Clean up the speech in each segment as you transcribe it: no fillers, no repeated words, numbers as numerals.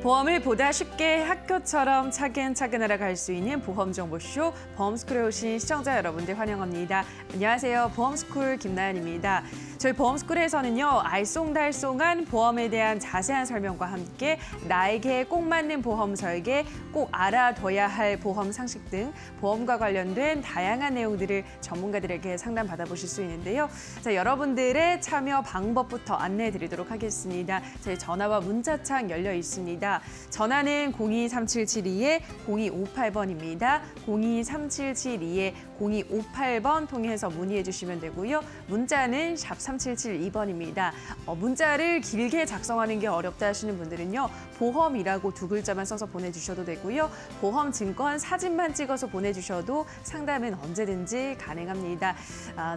보험을 보다 쉽게 학교처럼 차근차근 알아갈 수 있는 보험정보쇼 보험스쿨에 오신 시청자 여러분들 환영합니다. 안녕하세요. 보험스쿨 김나연입니다. 저희 보험스쿨에서는요, 알쏭달쏭한 보험에 대한 자세한 설명과 함께 나에게 꼭 맞는 보험 설계, 꼭 알아둬야 할 보험 상식 등 보험과 관련된 다양한 내용들을 전문가들에게 상담받아보실 수 있는데요. 자, 여러분들의 참여 방법부터 안내해 드리도록 하겠습니다. 저희 전화와 문자창 열려 있습니다. 전화는 023772-0258번입니다. 023772-0258번 통해서 문의해 주시면 되고요. 문자는 샵 3772번입니다. 문자를 길게 작성하는 게 어렵다 하시는 분들은요, 보험이라고 두 글자만 써서 보내주셔도 되고요. 보험증권 사진만 찍어서 보내주셔도 상담은 언제든지 가능합니다.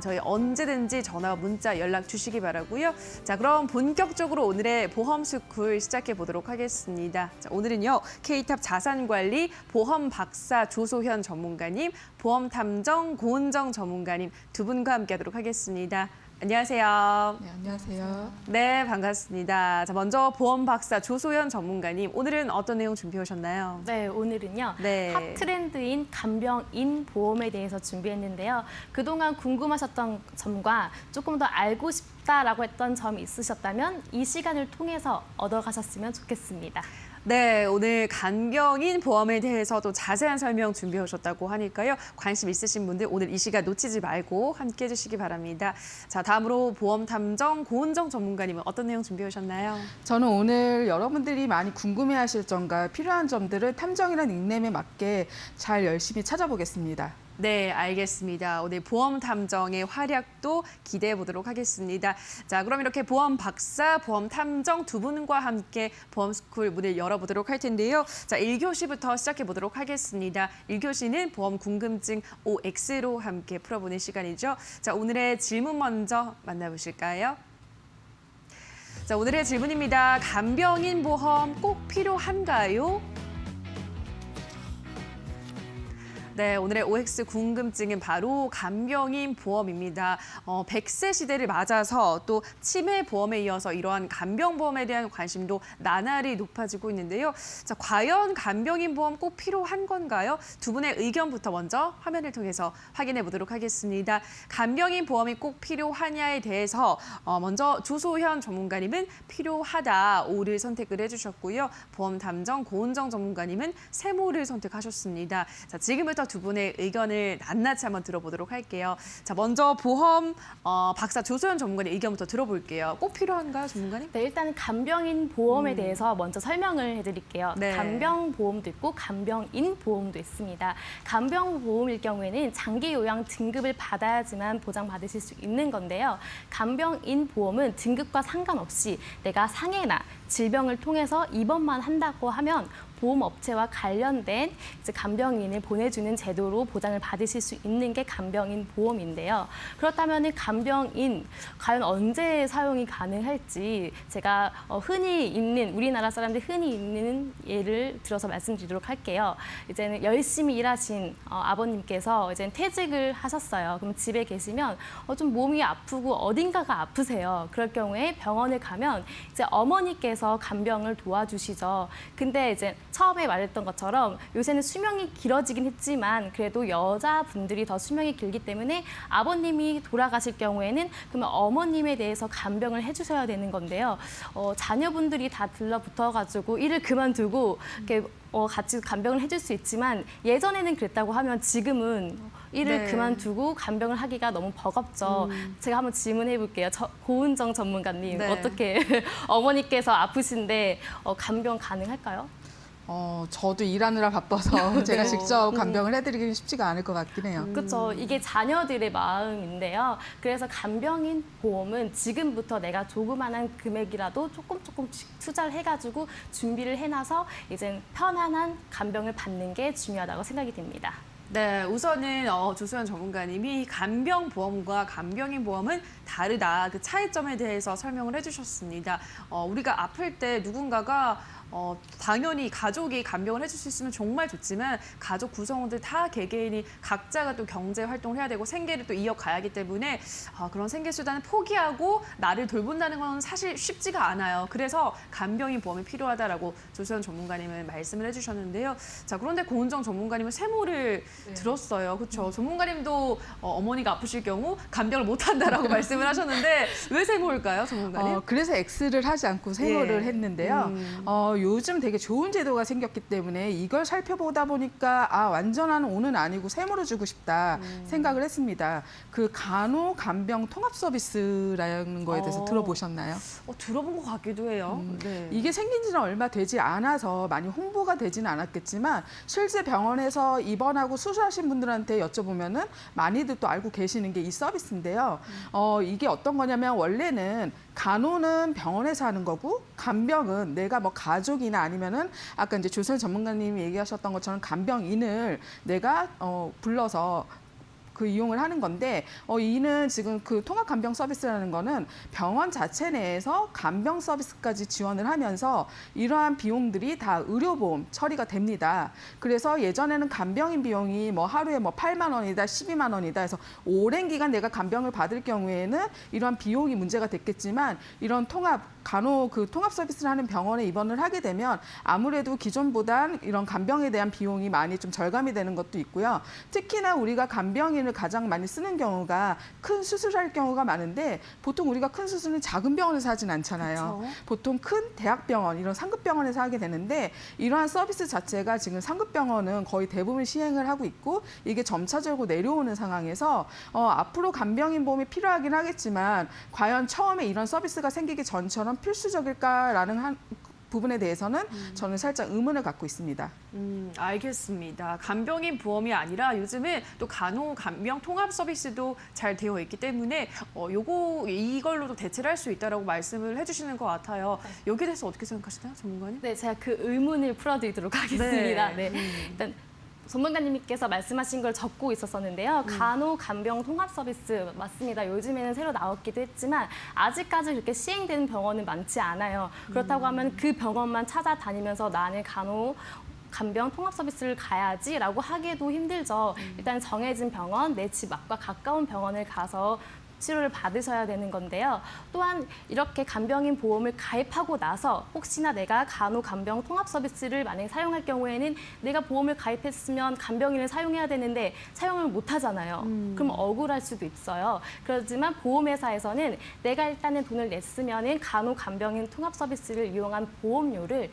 저희 언제든지 전화, 문자 연락 주시기 바라고요. 자, 그럼 본격적으로 오늘의 보험스쿨 시작해 보도록 하겠습니다. 자, 오늘은요, K탑 자산관리 보험 박사 조소현 전문가님, 보험탐정 고은정 전문가님 두 분과 함께하도록 하겠습니다. 안녕하세요. 네, 안녕하세요. 네, 반갑습니다. 자, 먼저 보험 박사 조소현 전문가님, 오늘은 어떤 내용 준비해 오셨나요? 네, 오늘은요. 네. 핫 트렌드인 간병인 보험에 대해서 준비했는데요. 그동안 궁금하셨던 점과 조금 더 알고 싶다라고 했던 점이 있으셨다면 이 시간을 통해서 얻어가셨으면 좋겠습니다. 네, 오늘 간병인 보험에 대해서도 자세한 설명 준비해 오셨다고 하니까요. 관심 있으신 분들 오늘 이 시간 놓치지 말고 함께해 주시기 바랍니다. 자, 다음으로 보험 탐정 고은정 전문가님은 어떤 내용 준비해 오셨나요? 저는 오늘 여러분들이 많이 궁금해하실 점과 필요한 점들을 탐정이라는 닉네임에 맞게 잘 열심히 찾아보겠습니다. 네, 알겠습니다. 오늘 보험 탐정의 활약도 기대해 보도록 하겠습니다. 자, 그럼 이렇게 보험 박사, 보험 탐정 두 분과 함께 보험스쿨 문을 열어보도록 할 텐데요. 자, 1교시부터 시작해 보도록 하겠습니다. 1교시는 보험 궁금증 OX로 함께 풀어보는 시간이죠. 자, 오늘의 질문 먼저 만나보실까요? 자, 오늘의 질문입니다. 간병인 보험 꼭 필요한가요? 네, 오늘의 OX 궁금증은 바로 간병인 보험입니다. 100세 시대를 맞아서 또 치매 보험에 이어서 이러한 간병보험에 대한 관심도 나날이 높아지고 있는데요. 자, 과연 간병인 보험 꼭 필요한 건가요? 두 분의 의견부터 먼저 화면을 통해서 확인해 보도록 하겠습니다. 간병인 보험이 꼭 필요하냐에 대해서 먼저 조소현 전문가님은 필요하다, O를 선택을 해주셨고요. 보험 탐정 고은정 전문가님은 세모를 선택하셨습니다. 자, 지금부터 두 분의 의견을 낱낱이 한번 들어보도록 할게요. 자, 먼저 보험 박사 조소현 전문가님 의견부터 들어볼게요. 꼭 필요한가요, 전문가님? 네, 일단 간병인 보험에 대해서 먼저 설명을 해드릴게요. 네. 간병보험도 있고 간병인 보험도 있습니다. 간병보험일 경우에는 장기 요양 등급을 받아야지만 보장받으실 수 있는 건데요. 간병인 보험은 등급과 상관없이 내가 상해나 질병을 통해서 입원만 한다고 하면 보험업체와 관련된 이제 간병인을 보내주는 제도로 보장을 받으실 수 있는 게 간병인 보험인데요. 그렇다면 간병인 과연 언제 사용이 가능할지 제가 흔히 있는 우리나라 사람들 흔히 있는 예를 들어서 말씀드리도록 할게요. 이제는 열심히 일하신 아버님께서 이제 퇴직을 하셨어요. 그럼 집에 계시면 좀 몸이 아프고 어딘가가 아프세요. 그럴 경우에 병원에 가면 이제 어머니께서 간병을 도와주시죠. 근데 이제 처음에 말했던 것처럼 요새는 수명이 길어지긴 했지만 그래도 여자분들이 더 수명이 길기 때문에 아버님이 돌아가실 경우에는 그러면 어머님에 대해서 간병을 해주셔야 되는 건데요. 자녀분들이 다 들러붙어가지고 일을 그만두고 이렇게 같이 간병을 해줄 수 있지만 예전에는 그랬다고 하면 지금은 일을 네. 그만두고 간병을 하기가 너무 버겁죠. 제가 한번 질문해 볼게요. 고은정 전문가님, 네. 어떻게 어머니께서 아프신데 간병 가능할까요? 저도 일하느라 바빠서 제가 네. 직접 간병을 해드리기는 쉽지가 않을 것 같긴 해요. 그렇죠. 이게 자녀들의 마음인데요. 그래서 간병인 보험은 지금부터 내가 조그만한 금액이라도 조금씩 투자를 해가지고 준비를 해놔서 이제 편안한 간병을 받는 게 중요하다고 생각이 됩니다. 네, 우선은 조소연 전문가님이 간병보험과 간병인 보험은 다르다. 그 차이점에 대해서 설명을 해주셨습니다. 우리가 아플 때 누군가가 당연히 가족이 간병을 해줄 수 있으면 정말 좋지만 가족 구성원들 다 개개인이 각자가 또 경제 활동을 해야 되고 생계를 또 이어가야 하기 때문에 그런 생계 수단을 포기하고 나를 돌본다는 건 사실 쉽지가 않아요. 그래서 간병인 보험이 필요하다라고 조수연 전문가님은 말씀을 해주셨는데요. 자, 그런데 고은정 전문가님은 세모를 들었어요. 그렇죠? 전문가님도 어머니가 아프실 경우 간병을 못한다라고 말씀을 하셨는데 왜 세모일까요, 전문가님? 그래서 X를 하지 않고 세모를 예. 했는데요. 요즘 되게 좋은 제도가 생겼기 때문에 이걸 살펴보다 보니까 완전한 O는 아니고 세모를 주고 싶다 생각을 했습니다. 그 간호 간병 통합 서비스라는 거에 대해서 들어보셨나요? 들어본 것 같기도 해요. 네. 이게 생긴 지는 얼마 되지 않아서 많이 홍보가 되지는 않았겠지만 실제 병원에서 입원하고 수술하신 분들한테 여쭤보면은 많이들 또 알고 계시는 게 이 서비스인데요. 이게 어떤 거냐면 원래는 간호는 병원에서 하는 거고 간병은 내가 뭐 가족이나 아니면은 아까 이제 조선 전문가님이 얘기하셨던 것처럼 간병인을 내가 불러서 그 이용을 하는 건데 이는 지금 그 통합 간병 서비스라는 거는 병원 자체 내에서 간병 서비스까지 지원을 하면서 이러한 비용들이 다 의료보험 처리가 됩니다. 그래서 예전에는 간병인 비용이 뭐 하루에 뭐 8만 원이다, 12만 원이다 해서 오랜 기간 내가 간병을 받을 경우에는 이러한 비용이 문제가 됐겠지만 이런 간호 그 통합 서비스를 하는 병원에 입원을 하게 되면 아무래도 기존보단 이런 간병에 대한 비용이 많이 좀 절감이 되는 것도 있고요. 특히나 우리가 간병인을 가장 많이 쓰는 경우가 큰 수술할 경우가 많은데 보통 우리가 큰 수술은 작은 병원에서 하진 않잖아요. 그렇죠. 보통 큰 대학병원, 이런 상급병원에서 하게 되는데 이러한 서비스 자체가 지금 상급병원은 거의 대부분 시행을 하고 있고 이게 점차적으로 내려오는 상황에서 앞으로 간병인 보험이 필요하긴 하겠지만 과연 처음에 이런 서비스가 생기기 전처럼 필수적일까라는 부분에 대해서는 저는 살짝 의문을 갖고 있습니다. 알겠습니다. 간병인 보험이 아니라 요즘은 또 간호, 간병 통합 서비스도 잘 되어 있기 때문에 이걸로도 대체를 할 수 있다라고 말씀을 해주시는 것 같아요. 여기에 대해서 어떻게 생각하시나요, 전문가님? 네, 제가 그 의문을 풀어드리도록 하겠습니다. 네. 일단 전문가님께서 말씀하신 걸 적고 있었었는데요. 간호, 간병 통합 서비스 맞습니다. 요즘에는 새로 나왔기도 했지만 아직까지 그렇게 시행되는 병원은 많지 않아요. 그렇다고 하면 그 병원만 찾아다니면서 나는 간호, 간병 통합 서비스를 가야지라고 하기도 힘들죠. 일단 정해진 병원, 내 집 앞과 가까운 병원을 가서 치료를 받으셔야 되는 건데요. 또한 이렇게 간병인 보험을 가입하고 나서 혹시나 내가 간호, 간병 통합 서비스를 만약에 사용할 경우에는 내가 보험을 가입했으면 간병인을 사용해야 되는데 사용을 못 하잖아요. 그럼 억울할 수도 있어요. 그렇지만 보험회사에서는 내가 일단은 돈을 냈으면은 간호, 간병인 통합 서비스를 이용한 보험료를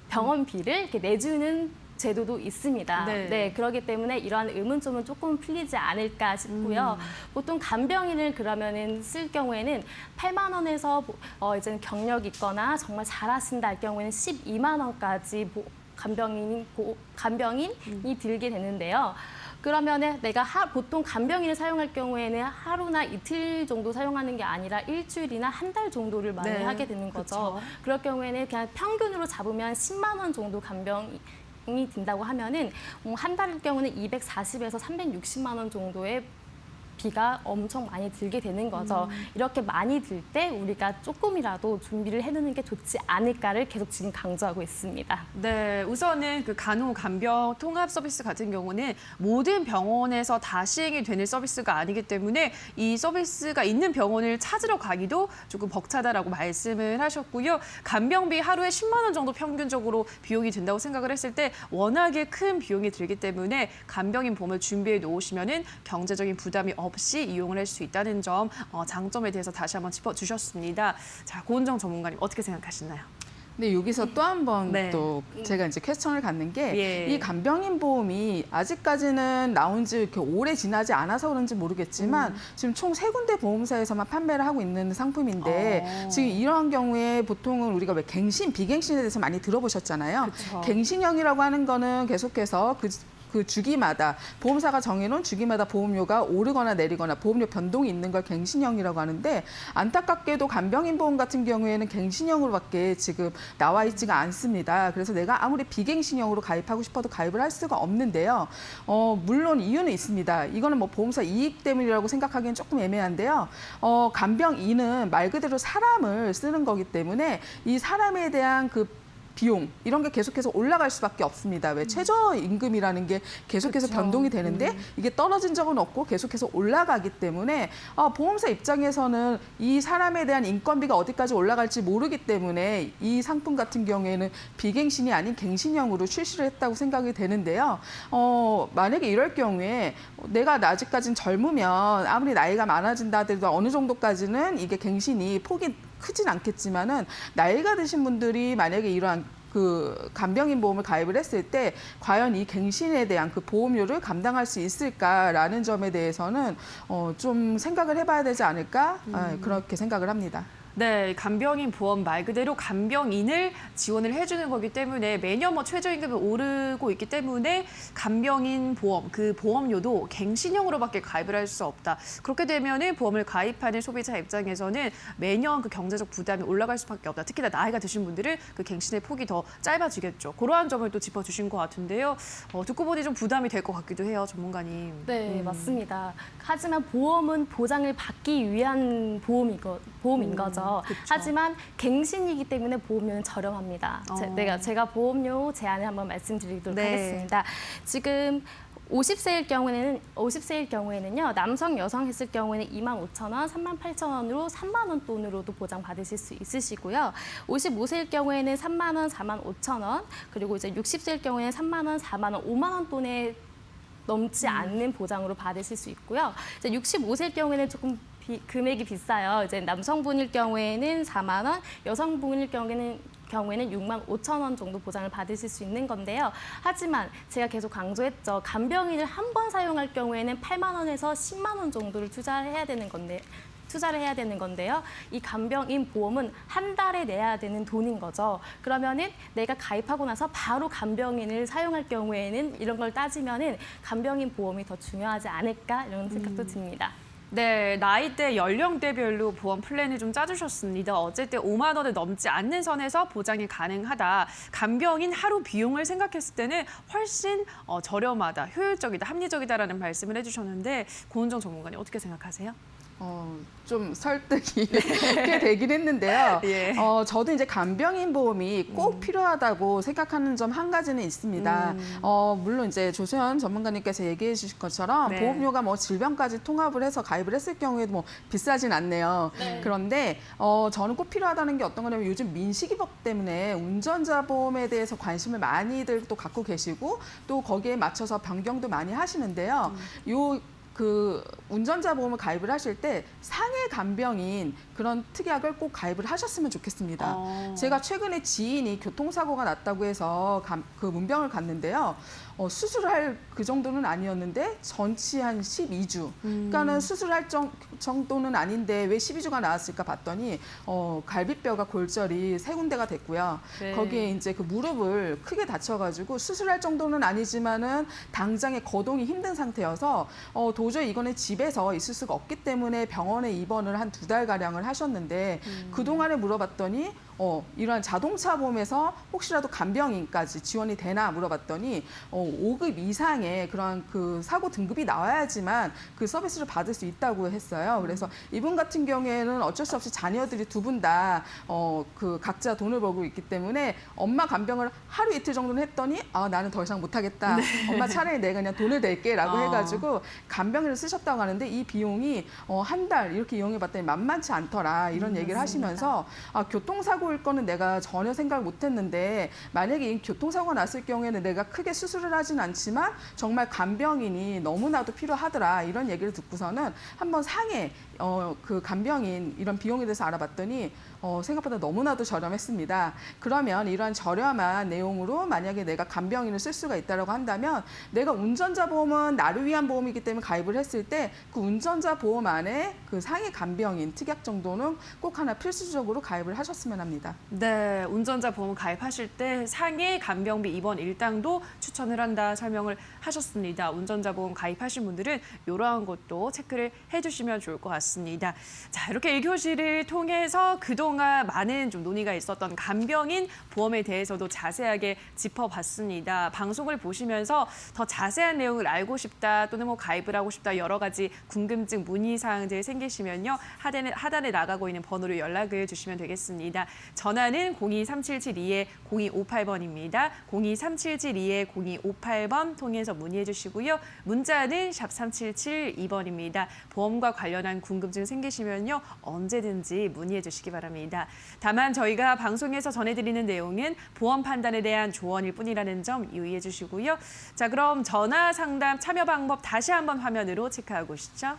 병원비를 이렇게 내주는 제도도 있습니다. 네. 그렇기 때문에 이러한 의문점은 조금 풀리지 않을까 싶고요. 보통 간병인을 그러면은 쓸 경우에는 8만 원에서 이제 경력 있거나 정말 잘하신다 할 경우에는 12만 원까지 간병인이 들게 되는데요. 그러면은 내가 보통 간병인을 사용할 경우에는 하루나 이틀 정도 사용하는 게 아니라 일주일이나 한 달 정도를 많이 네, 하게 되는 거죠. 그쵸. 그럴 경우에는 그냥 평균으로 잡으면 10만 원 정도 간병이 든다고 하면은 한 달일 경우는 240에서 360만 원 정도의 비가 엄청 많이 들게 되는 거죠. 이렇게 많이 들 때 우리가 조금이라도 준비를 해두는 게 좋지 않을까를 계속 지금 강조하고 있습니다. 네, 우선은 그 간호, 간병 통합 서비스 같은 경우는 모든 병원에서 다 시행이 되는 서비스가 아니기 때문에 이 서비스가 있는 병원을 찾으러 가기도 조금 벅차다라고 말씀을 하셨고요. 간병비 하루에 10만 원 정도 평균적으로 비용이 든다고 생각을 했을 때 워낙에 큰 비용이 들기 때문에 간병인 보험을 준비해 놓으시면은 경제적인 부담이 없이 이용을 할 수 있다는 점 장점에 대해서 다시 한번 짚어주셨습니다. 자, 고은정 전문가님 어떻게 생각하시나요? 근데 여기서 또 한 번 네. 또 제가 이제 퀘스천을 갖는 게 이 예. 간병인 보험이 아직까지는 나온 지 이렇게 오래 지나지 않아서 그런지 모르겠지만 지금 총 3군데 보험사에서만 판매를 하고 있는 상품인데 지금 이러한 경우에 보통은 우리가 왜 갱신, 비갱신에 대해서 많이 들어보셨잖아요. 그쵸. 갱신형이라고 하는 거는 계속해서 그 주기마다 보험사가 정해놓은 주기마다 보험료가 오르거나 내리거나 보험료 변동이 있는 걸 갱신형이라고 하는데 안타깝게도 간병인 보험 같은 경우에는 갱신형으로밖에 지금 나와 있지가 않습니다. 그래서 내가 아무리 비갱신형으로 가입하고 싶어도 가입을 할 수가 없는데요. 물론 이유는 있습니다. 이거는 뭐 보험사 이익 때문이라고 생각하기엔 조금 애매한데요. 간병인은 말 그대로 사람을 쓰는 거기 때문에 이 사람에 대한 그 비용 이런 게 계속해서 올라갈 수밖에 없습니다. 왜 최저임금이라는 게 계속해서 그쵸. 변동이 되는데 이게 떨어진 적은 없고 계속해서 올라가기 때문에 보험사 입장에서는 이 사람에 대한 인건비가 어디까지 올라갈지 모르기 때문에 이 상품 같은 경우에는 비갱신이 아닌 갱신형으로 출시를 했다고 생각이 되는데요. 만약에 이럴 경우에 내가 아직까진 젊으면 아무리 나이가 많아진다 하더라도 어느 정도까지는 이게 갱신이 폭이 크진 않겠지만은 나이가 드신 분들이 만약에 이러한 그 간병인 보험을 가입을 했을 때 과연 이 갱신에 대한 그 보험료를 감당할 수 있을까라는 점에 대해서는 좀 생각을 해봐야 되지 않을까 그렇게 생각을 합니다. 네, 간병인 보험 말 그대로 간병인을 지원을 해주는 거기 때문에 매년 뭐 최저임금이 오르고 있기 때문에 간병인 보험, 그 보험료도 갱신형으로밖에 가입을 할 수 없다. 그렇게 되면은 보험을 가입하는 소비자 입장에서는 매년 그 경제적 부담이 올라갈 수밖에 없다. 특히나 나이가 드신 분들은 그 갱신의 폭이 더 짧아지겠죠. 그러한 점을 또 짚어주신 것 같은데요. 듣고 보니 좀 부담이 될 것 같기도 해요, 전문가님. 네, 맞습니다. 하지만 보험은 보장을 받기 위한 보험인 거죠. 그쵸. 하지만 갱신이기 때문에 보험료는 저렴합니다. 제가 보험료 제안을 한번 말씀드리도록 네. 하겠습니다. 지금 50세일 경우에는요. 남성, 여성 했을 경우에는 25,000원, 38,000원으로 3만 원 돈으로도 보장받으실 수 있으시고요. 55세일 경우에는 3만 원, 45,000원, 그리고 이제 60세일 경우에는 3만 원, 4만 원, 5만 원 돈에 넘지 않는 보장으로 받으실 수 있고요. 이제 65세일 경우에는 조금 금액이 비싸요. 이제 남성분일 경우에는 4만 원, 여성분일 경우에는 6만 5천 원 정도 보장을 받으실 수 있는 건데요. 하지만 제가 계속 강조했죠. 간병인을 한 번 사용할 경우에는 8만 원에서 10만 원 정도를 투자를 해야 되는 건데요. 이 간병인 보험은 한 달에 내야 되는 돈인 거죠. 그러면은 내가 가입하고 나서 바로 간병인을 사용할 경우에는 이런 걸 따지면은 간병인 보험이 더 중요하지 않을까 이런 생각도 듭니다. 네, 나이대, 연령대별로 보험 플랜을 좀 짜주셨습니다. 어쨌든 5만 원을 넘지 않는 선에서 보장이 가능하다. 간병인 하루 비용을 생각했을 때는 훨씬 저렴하다, 효율적이다, 합리적이다라는 말씀을 해주셨는데 고은정 전문가님 어떻게 생각하세요? 좀 설득이 꽤 되긴 했는데요. 예. 저도 이제 간병인 보험이 꼭 필요하다고 생각하는 점 한 가지는 있습니다. 물론 이제 조수연 전문가님께서 얘기해 주신 것처럼 네. 보험료가 뭐 질병까지 통합을 해서 가입을 했을 경우에도 뭐 비싸진 않네요. 그런데 저는 꼭 필요하다는 게 어떤 거냐면 요즘 민식이법 때문에 운전자 보험에 대해서 관심을 많이들 또 갖고 계시고 또 거기에 맞춰서 변경도 많이 하시는데요. 그 운전자 보험을 가입을 하실 때 상해 간병인 그런 특약을 꼭 가입을 하셨으면 좋겠습니다. 제가 최근에 지인이 교통사고가 났다고 해서 그 문병을 갔는데요. 수술할 그 정도는 아니었는데 전치 한 12주. 그러니까는 수술할 정도는 아닌데 왜 12주가 나왔을까 봤더니 갈비뼈가 골절이 3군데가 됐고요. 네. 거기에 이제 그 무릎을 크게 다쳐가지고 수술할 정도는 아니지만은 당장에 거동이 힘든 상태여서 도저히 이거는 집에서 있을 수가 없기 때문에 병원에 입원을 한 2달가량을 하셨는데 그동안에 물어봤더니 이러한 자동차 보험에서 혹시라도 간병인까지 지원이 되나 물어봤더니 5급 이상의 그런 그 사고 등급이 나와야지만 그 서비스를 받을 수 있다고 했어요. 그래서 이분 같은 경우에는 어쩔 수 없이 자녀들이 두 분 다 그 각자 돈을 벌고 있기 때문에 엄마 간병을 하루 이틀 정도는 했더니 나는 더 이상 못하겠다. 엄마 차라리 내가 그냥 돈을 낼게라고 해가지고 간병인을 쓰셨다고 하는데 이 비용이 한 달 이렇게 이용해봤더니 만만치 않더라 이런 얘기를 하시면서 교통사고일 거는 내가 전혀 생각을 못했는데 만약에 이 교통사고가 났을 경우에는 내가 크게 수술을 하진 않지만 정말 간병인이 너무나도 필요하더라 이런 얘기를 듣고서는 한번 상해 그 간병인 이런 비용에 대해서 알아봤더니 생각보다 너무나도 저렴했습니다. 그러면 이러한 저렴한 내용으로 만약에 내가 간병인을 쓸 수가 있다고 한다면 내가 운전자 보험은 나를 위한 보험이기 때문에 가입을 했을 때 그 운전자 보험 안에 그 상해 간병인 특약 정도는 꼭 하나 필수적으로 가입을 하셨으면 합니다. 네, 운전자 보험 가입하실 때 상해 간병비 입원 일당도 추천을 한다 설명을 하셨습니다. 운전자 보험 가입하신 분들은 이러한 것도 체크를 해주시면 좋을 것 같습니다. 자, 이렇게 1교시를 통해서 그동안 많은 좀 논의가 있었던 간병인 보험에 대해서도 자세하게 짚어봤습니다. 방송을 보시면서 더 자세한 내용을 알고 싶다 또는 뭐 가입을 하고 싶다 여러 가지 궁금증 문의사항들 생기시면요. 하단에 나가고 있는 번호로 연락을 주시면 되겠습니다. 전화는 023772-0258번입니다. 023772-0258번 통해서 문의해 주시고요. 문자는 샵 3772번입니다. 보험과 관련한 궁금증 생기시면요. 언제든지 문의해 주시기 바랍니다. 다만 저희가 방송에서 전해드리는 내용은 보험 판단에 대한 조언일 뿐이라는 점 유의해 주시고요. 자, 그럼 전화 상담 참여 방법 다시 한번 화면으로 체크하고 오시죠.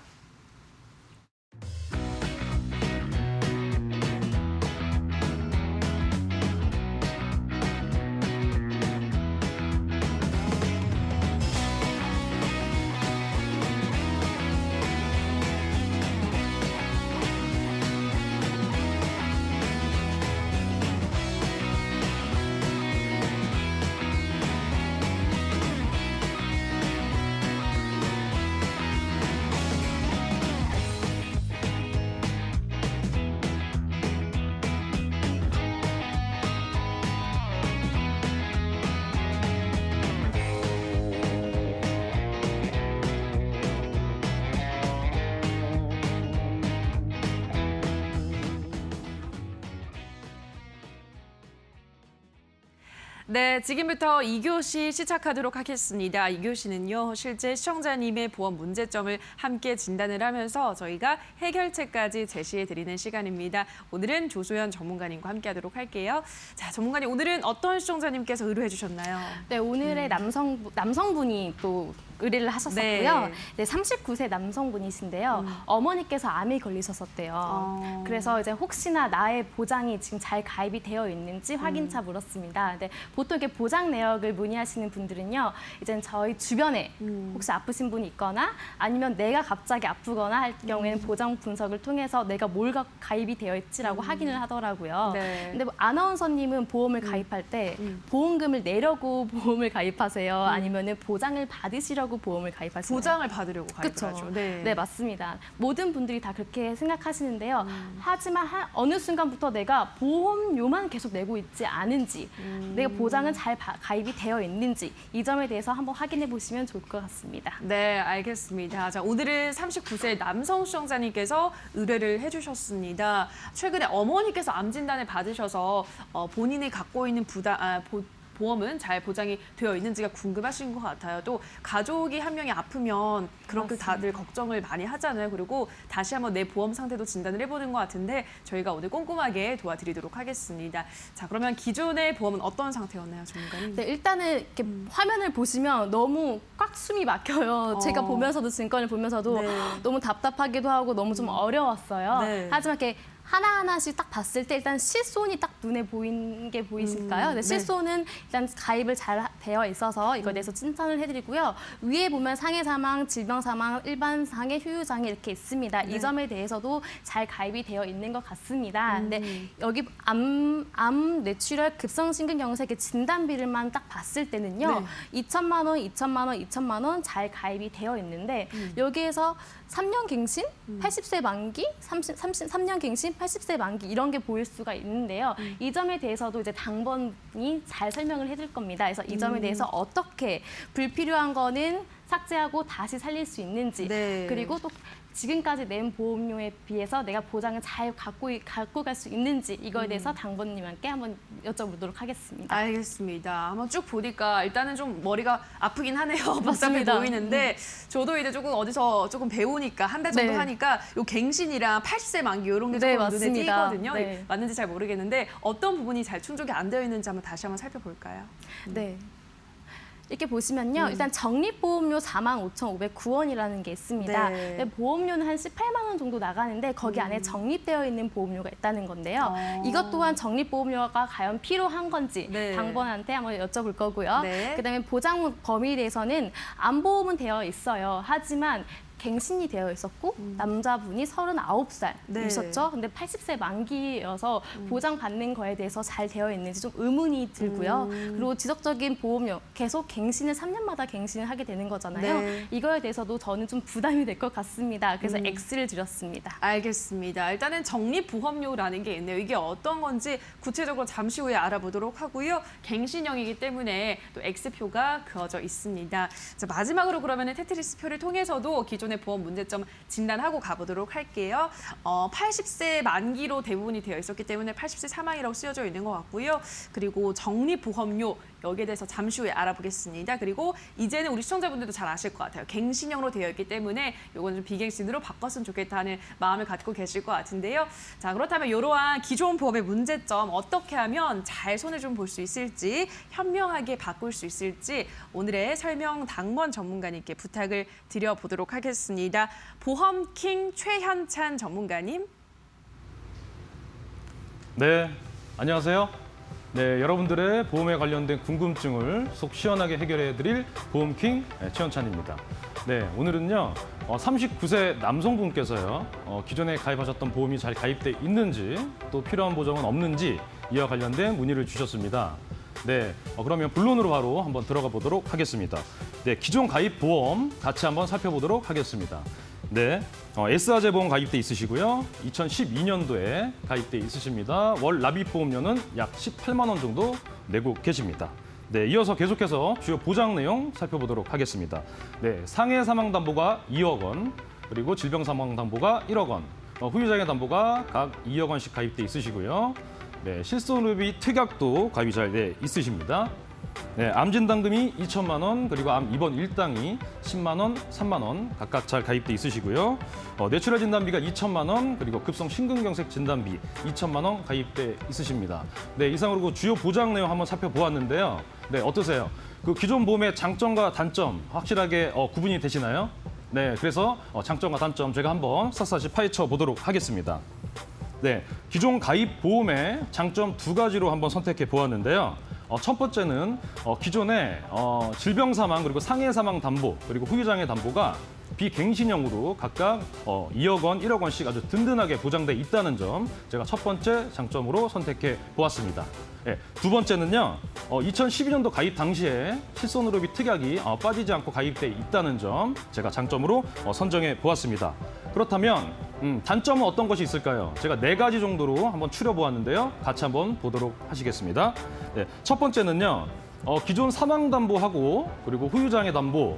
네, 지금부터 2교시 시작하도록 하겠습니다. 2교시는요, 실제 시청자님의 보험 문제점을 함께 진단을 하면서 저희가 해결책까지 제시해드리는 시간입니다. 오늘은 조소연 전문가님과 함께하도록 할게요. 자, 전문가님, 오늘은 어떤 시청자님께서 의뢰해 주셨나요? 네, 오늘의 남성분이 또 의뢰를 하셨었고요. 네. 네, 39세 남성분이신데요. 어머니께서 암이 걸리셨었대요. 그래서 이제 혹시나 나의 보장이 지금 잘 가입이 되어 있는지 확인차 물었습니다. 근데 보통 이렇게 보장 내역을 문의하시는 분들은요, 이제 저희 주변에 혹시 아프신 분이 있거나 아니면 내가 갑자기 아프거나 할 경우에는 보장 분석을 통해서 내가 뭘 가입이 되어 있지라고 확인을 하더라고요. 네. 근데 뭐 아나운서님은 보험을 가입할 때 보험금을 내려고 보험을 가입하세요? 아니면은 보장을 받으시려고 보험을 가입하시나요? 보장을 받으려고 가입을 그쵸. 하죠. 네, 맞습니다. 모든 분들이 다 그렇게 생각하시는데요. 하지만 어느 순간부터 내가 보험료만 계속 내고 있지 않은지, 내가 보장은 잘 가입이 되어 있는지 이 점에 대해서 한번 확인해 보시면 좋을 것 같습니다. 네, 알겠습니다. 자, 오늘은 39세 남성 시청자님께서 의뢰를 해주셨습니다. 최근에 어머니께서 암 진단을 받으셔서 본인이 갖고 있는 보험은 잘 보장이 되어 있는지가 궁금하신 것 같아요. 또 가족이 한 명이 아프면 그렇게 맞습니다. 다들 걱정을 많이 하잖아요. 그리고 다시 한번 내 보험 상태도 진단을 해보는 것 같은데 저희가 오늘 꼼꼼하게 도와드리도록 하겠습니다. 자, 그러면 기존의 보험은 어떤 상태였나요, 전문가님? 네, 일단은 이렇게 화면을 보시면 너무 꽉 숨이 막혀요. 제가 보면서도 증권을 보면서도 네. 너무 답답하기도 하고 너무 좀 어려웠어요. 네. 하지만 이렇게 하나하나씩 딱 봤을 때 일단 실손이 딱 눈에 보이는 게 보이실까요? 네, 네. 실손은 일단 가입을 잘 되어 있어서 이거에 대해서 칭찬을 해드리고요. 위에 보면 상해 사망, 질병 사망, 일반 상해, 휴유 장애 이렇게 있습니다. 네. 이 점에 대해서도 잘 가입이 되어 있는 것 같습니다. 근데 여기 암 뇌출혈 급성심근경색의 진단비를만 딱 봤을 때는요. 네. 2천만 원, 2천만 원, 2천만 원 잘 가입이 되어 있는데 여기에서 3년 갱신, 80세 만기, 3년 갱신, 80세 만기 이런 게 보일 수가 있는데요. 이 점에 대해서도 이제 당번이 잘 설명을 해줄 겁니다. 그래서 이 점에 대해서 어떻게 불필요한 거는 삭제하고 다시 살릴 수 있는지 네. 그리고 또 지금까지 낸 보험료에 비해서 내가 보장을 잘 갖고 갈 수 있는지 이거에 대해서 당번님께 한번 여쭤보도록 하겠습니다. 알겠습니다. 한번 쭉 보니까 일단은 좀 머리가 아프긴 하네요. 복잡해 맞습니다. 보이는데 저도 이제 조금 어디서 조금 배우니까 한 달 정도 네. 하니까 요 갱신이랑 80세 만기 이런 게 네, 조금 눈에 맞습니다. 띄거든요. 네. 맞는지 잘 모르겠는데 어떤 부분이 잘 충족이 안 되어 있는지 한번 다시 한번 살펴볼까요? 네. 이렇게 보시면요. 일단 적립보험료 45,509원이라는 게 있습니다. 네. 근데 보험료는 한 18만 원 정도 나가는데 거기 안에 적립되어 있는 보험료가 있다는 건데요. 이것 또한 적립보험료가 과연 필요한 건지 네. 당번한테 한번 여쭤볼 거고요. 네. 그다음에 보장 범위에 대해서는 암보험은 되어 있어요. 하지만 갱신이 되어 있었고 남자분이 39살이셨죠. 근데 80세 만기여서 보장받는 거에 대해서 잘 되어 있는지 좀 의문이 들고요. 그리고 지속적인 보험료 계속 갱신을 3년마다 갱신을 하게 되는 거잖아요. 네. 이거에 대해서도 저는 좀 부담이 될 것 같습니다. 그래서 X를 드렸습니다. 알겠습니다. 일단은 적립보험료라는 게 있네요. 이게 어떤 건지 구체적으로 잠시 후에 알아보도록 하고요. 갱신형이기 때문에 또 X표가 그어져 있습니다. 자, 마지막으로 그러면 테트리스표를 통해서도 기존의 때문에 보험 문제점 진단하고 가보도록 할게요. 80세 만기로 대부분이 되어 있었기 때문에 80세 사망이라고 쓰여져 있는 것 같고요. 그리고 적립보험료 여기에 대해서 잠시 후에 알아보겠습니다. 그리고 이제는 우리 시청자분들도 잘 아실 것 같아요. 갱신형으로 되어 있기 때문에 이건 좀 비갱신으로 바꿨으면 좋겠다는 마음을 갖고 계실 것 같은데요. 자, 그렇다면 이러한 기존 보험의 문제점 어떻게 하면 잘 손을 좀 볼 수 있을지, 현명하게 바꿀 수 있을지 오늘의 설명 당번 전문가님께 부탁을 드려보도록 하겠습니다. 보험킹 최현찬 전문가님. 네, 안녕하세요. 네, 여러분들의 보험에 관련된 궁금증을 속 시원하게 해결해드릴 보험킹 최현찬입니다. 네, 오늘은요 39세 남성분께서요 기존에 가입하셨던 보험이 잘 가입돼 있는지 또 필요한 보정은 없는지 이와 관련된 문의를 주셨습니다. 네, 그러면 본론으로 바로 한번 들어가 보도록 하겠습니다. 네, 기존 가입 보험 같이 한번 살펴보도록 하겠습니다. 네, S화재 보험 가입돼 있으시고요. 2012년도에 가입돼 있으십니다. 월 납입 보험료는 약 18만 원 정도 내고 계십니다. 네, 이어서 계속해서 주요 보장 내용 살펴보도록 하겠습니다. 네, 상해 사망 담보가 2억 원, 그리고 질병 사망 담보가 1억 원, 후유장애 담보가 각 2억 원씩 가입돼 있으시고요. 네, 실손의료 특약도 가입이 잘 돼 있으십니다. 네, 암 진단금이 2천만 원, 그리고 암 입원 일당이 10만 원, 3만 원 각각 잘 가입돼 있으시고요. 뇌출혈 진단비가 2천만 원, 그리고 급성 심근경색 진단비 2천만 원 가입돼 있으십니다. 네, 이상으로 그 주요 보장 내용 한번 살펴보았는데요. 네, 어떠세요? 그 기존 보험의 장점과 단점 확실하게 구분이 되시나요? 네, 그래서 장점과 단점 제가 한번 샅샅이 파헤쳐 보도록 하겠습니다. 네, 기존 가입 보험의 장점 두 가지로 한번 선택해 보았는데요. 첫 번째는 기존에 질병 사망 그리고 상해 사망 담보 그리고 후유장애 담보가 비갱신형으로 각각 2억 원, 1억 원씩 아주 든든하게 보장돼 있다는 점 제가 첫 번째 장점으로 선택해 보았습니다. 네, 두 번째는요. 2012년도 가입 당시에 실손의료비 특약이 빠지지 않고 가입돼 있다는 점 제가 장점으로 선정해 보았습니다. 그렇다면 단점은 어떤 것이 있을까요? 제가 4가지 정도로 한번 추려보았는데요. 같이 한번 보도록 하시겠습니다. 네, 첫 번째는요. 기존 사망담보하고 그리고 후유장애 담보,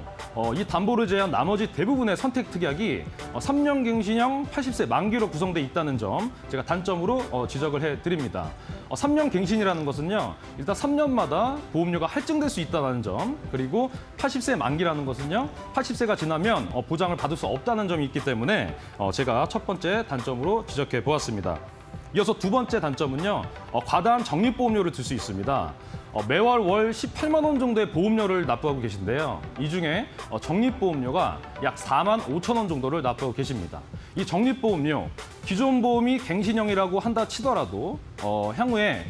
이 담보를 제외한 나머지 대부분의 선택 특약이 3년 갱신형 80세 만기로 구성돼 있다는 점 제가 단점으로 지적을 해드립니다. 3년 갱신이라는 것은요, 일단 3년마다 보험료가 할증될 수 있다는 점, 그리고 80세 만기라는 것은요, 80세가 지나면 보장을 받을 수 없다는 점이 있기 때문에 제가 첫 번째 단점으로 지적해 보았습니다. 이어서 두 번째 단점은요, 과다한 적립보험료를 들 수 있습니다. 매월 월 18만 원 정도의 보험료를 납부하고 계신데요. 이 중에 적립보험료가 약 4만 5천 원 정도를 납부하고 계십니다. 이 적립보험료, 기존 보험이 갱신형이라고 한다 치더라도 향후에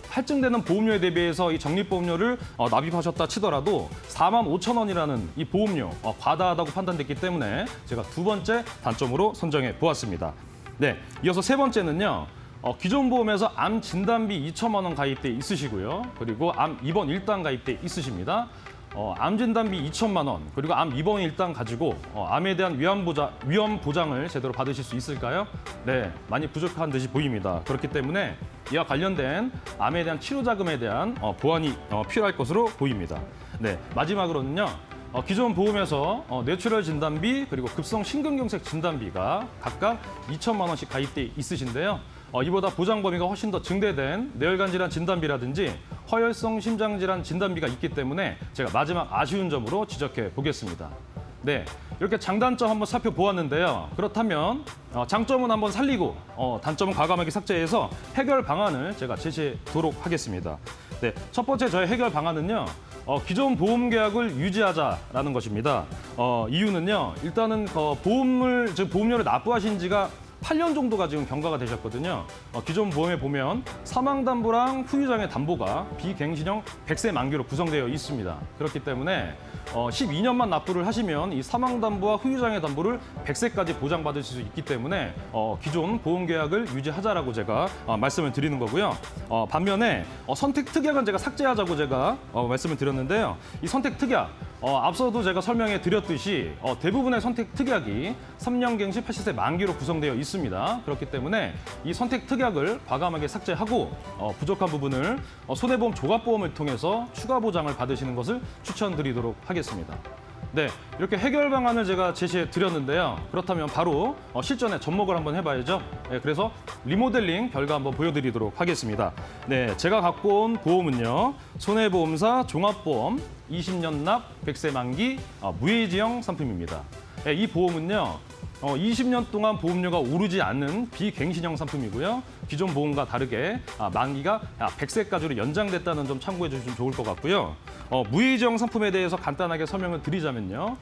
할증되는 보험료에 대비해서 이 적립보험료를 납입하셨다 치더라도 4만 5천 원이라는 이 보험료 과다하다고 판단됐기 때문에 제가 두 번째 단점으로 선정해 보았습니다. 네, 이어서 세 번째는요. 기존 보험에서 암 진단비 2천만 원 가입돼 있으시고요. 그리고 암 입원 일당 가입돼 있으십니다. 암 진단비 2천만 원, 그리고 암 입원 일당 가지고 암에 대한 위험 보장을 제대로 받으실 수 있을까요? 네, 많이 부족한 듯이 보입니다. 그렇기 때문에 이와 관련된 암에 대한 치료 자금에 대한 보완이 필요할 것으로 보입니다. 네, 마지막으로는요. 기존 보험에서 뇌출혈 진단비 그리고 급성 심근경색 진단비가 각각 2천만 원씩 가입돼 있으신데요. 이보다 보장 범위가 훨씬 더 증대된 뇌혈관 질환 진단비라든지 허혈성 심장 질환 진단비가 있기 때문에 제가 마지막 아쉬운 점으로 지적해 보겠습니다. 네, 이렇게 장단점 한번 살펴보았는데요. 그렇다면 장점은 한번 살리고 단점은 과감하게 삭제해서 해결 방안을 제가 제시하도록 하겠습니다. 네, 첫 번째 저의 해결 방안은요. 기존 보험 계약을 유지하자라는 것입니다. 이유는요. 일단은 보험료를 납부하신 지가 8년 정도가 지금 경과가 되셨거든요. 기존 보험에 보면 사망담보랑 후유장애 담보가 비갱신형 100세 만기로 구성되어 있습니다. 그렇기 때문에 12년만 납부를 하시면 이 사망담보와 후유장애 담보를 100세까지 보장받으실 수 있기 때문에 기존 보험 계약을 유지하자라고 제가 말씀을 드리는 거고요. 반면에 선택 특약은 제가 삭제하자고 제가 말씀을 드렸는데요. 이 선택 특약 앞서도 제가 설명해 드렸듯이 대부분의 선택 특약이 3년 갱신 80세 만기로 구성되어 있습니다. 그렇기 때문에 이 선택 특약을 과감하게 삭제하고 부족한 부분을 손해보험 조합보험을 통해서 추가 보장을 받으시는 것을 추천드리도록 하겠습니다. 네, 이렇게 해결 방안을 제가 제시해 드렸는데요. 그렇다면 바로 실전에 접목을 한번 해봐야죠. 네, 그래서 리모델링 결과 한번 보여드리도록 하겠습니다. 네, 제가 갖고 온 보험은요. 손해보험사 종합보험 20년 납 100세 만기 무해지형 상품입니다. 네, 이 보험은요. 20년 동안 보험료가 오르지 않는 비갱신형 상품이고요. 기존 보험과 다르게 만기가 100세까지로 연장됐다는 점 참고해 주시면 좋을 것 같고요. 무해지형 상품에 대해서 간단하게 설명을 드리자면요.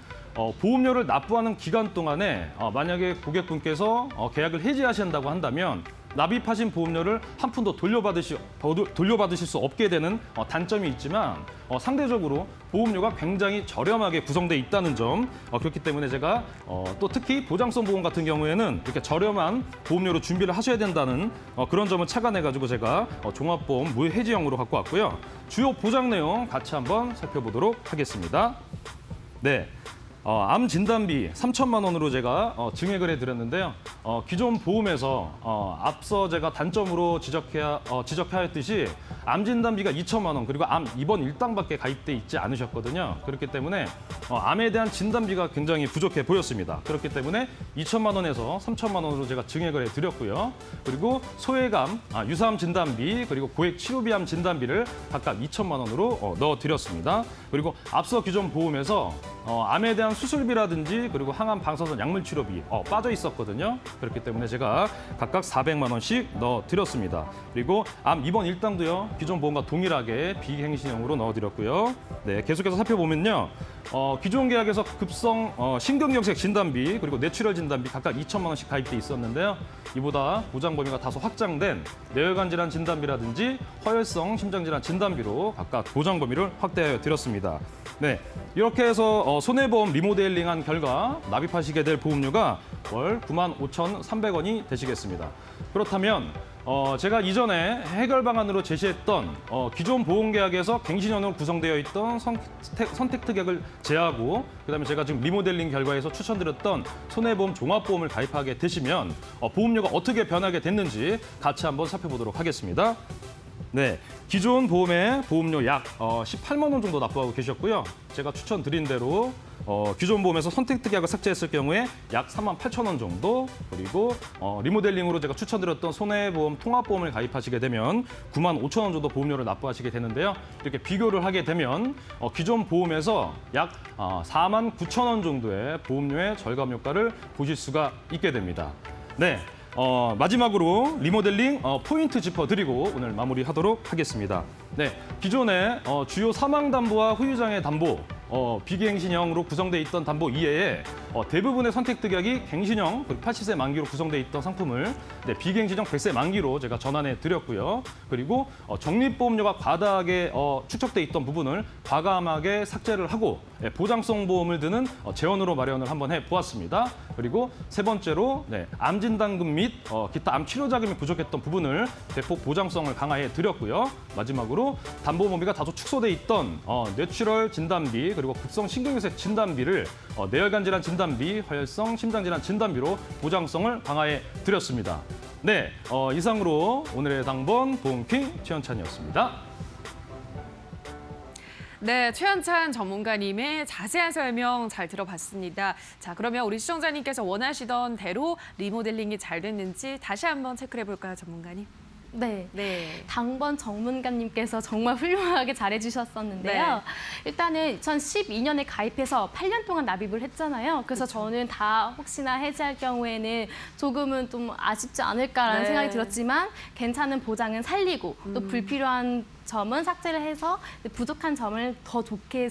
보험료를 납부하는 기간 동안에 만약에 고객분께서 계약을 해지하신다고 한다면 납입하신 보험료를 한 푼도 돌려받으실 수 없게 되는 단점이 있지만 상대적으로 보험료가 굉장히 저렴하게 구성돼 있다는 점 그렇기 때문에 제가 또 특히 보장성 보험 같은 경우에는 이렇게 저렴한 보험료로 준비를 하셔야 된다는 그런 점을 착안해가지고 제가 종합보험 무해지형으로 갖고 왔고요. 주요 보장 내용 같이 한번 살펴보도록 하겠습니다. 네. 암 진단비 3천만 원으로 제가 증액을 해드렸는데요. 기존 보험에서 앞서 제가 단점으로 지적하였듯이 암 진단비가 2천만 원 그리고 암 입원 일당밖에 가입돼 있지 않으셨거든요. 그렇기 때문에 암에 대한 진단비가 굉장히 부족해 보였습니다. 그렇기 때문에 2천만 원에서 3천만 원으로 제가 증액을 해드렸고요. 그리고 소외감, 유사암 진단비 그리고 고액 치료비암 진단비를 각각 2천만 원으로 넣어드렸습니다. 그리고 앞서 기존 보험에서 암에 대한 수술비라든지 그리고 항암 방사선 약물 치료비 빠져 있었거든요. 그렇기 때문에 제가 각각 400만 원씩 넣어드렸습니다. 그리고 암 입원 일당도요. 기존 보험과 동일하게 비갱신형으로 넣어드렸고요. 네, 계속해서 살펴보면요. 기존 계약에서 급성 심근경색 진단비 그리고 뇌출혈 진단비 각각 2천만 원씩 가입돼 있었는데요. 이보다 보장 범위가 다소 확장된 뇌혈관 질환 진단비라든지 허혈성 심장질환 진단비로 각각 보장 범위를 확대하여 드렸습니다. 네, 이렇게 해서 손해보험 리모델링한 결과 납입하시게 될 보험료가 월 95,300원이 되시겠습니다. 그렇다면 제가 이전에 해결 방안으로 제시했던 기존 보험 계약에서 갱신형으로 구성되어 있던 선택 특약을 제하고 그다음에 제가 지금 리모델링 결과에서 추천드렸던 손해보험 종합보험을 가입하게 되시면 보험료가 어떻게 변하게 됐는지 같이 한번 살펴보도록 하겠습니다. 네, 기존 보험에 보험료 약 18만 원 정도 납부하고 계셨고요. 제가 추천드린 대로 기존 보험에서 선택 특약을 삭제했을 경우에 약 3만 8천 원 정도 그리고 리모델링으로 제가 추천드렸던 손해보험 통합보험을 가입하시게 되면 9만 5천 원 정도 보험료를 납부하시게 되는데요. 이렇게 비교를 하게 되면 기존 보험에서 약 4만 9천 원 정도의 보험료의 절감 효과를 보실 수가 있게 됩니다. 네. 마지막으로 리모델링 포인트 짚어드리고 오늘 마무리하도록 하겠습니다. 네, 기존에 주요 사망담보와 후유장애 담보 비갱신형으로 구성돼 있던 담보 이외에 대부분의 선택 특약이 갱신형 80세 만기로 구성돼 있던 상품을 비갱신형 100세 만기로 제가 전환해 드렸고요. 그리고 적립보험료가 과다하게 축적돼 있던 부분을 과감하게 삭제를 하고 보장성 보험을 드는 재원으로 마련을 한번 해 보았습니다. 그리고 세 번째로 암 진단금 및 기타 암 치료 자금이 부족했던 부분을 대폭 보장성을 강화해 드렸고요. 마지막으로 담보 범위가 다소 축소돼 있던 뇌출혈 진단비 그리고 급성 심근경색 진단비를 뇌혈관 질환 진단비, 허혈성 심장질환 진단비로 보장성을 강화해 드렸습니다. 네, 이상으로 오늘의 당번 보험킹 최현찬이었습니다. 네, 최현찬 전문가님의 자세한 설명 잘 들어봤습니다. 자, 그러면 우리 시청자님께서 원하시던 대로 리모델링이 잘 됐는지 다시 한번 체크해 볼까요, 전문가님? 네. 네. 당번 전문가님께서 정말 훌륭하게 잘해주셨었는데요. 네. 일단은 2012년에 가입해서 8년 동안 납입을 했잖아요. 그래서 저는 다 혹시나 해지할 경우에는 조금은 좀 아쉽지 않을까라는 네. 생각이 들었지만 괜찮은 보장은 살리고 또 불필요한 점은 삭제를 해서 부족한 점을 더 좋게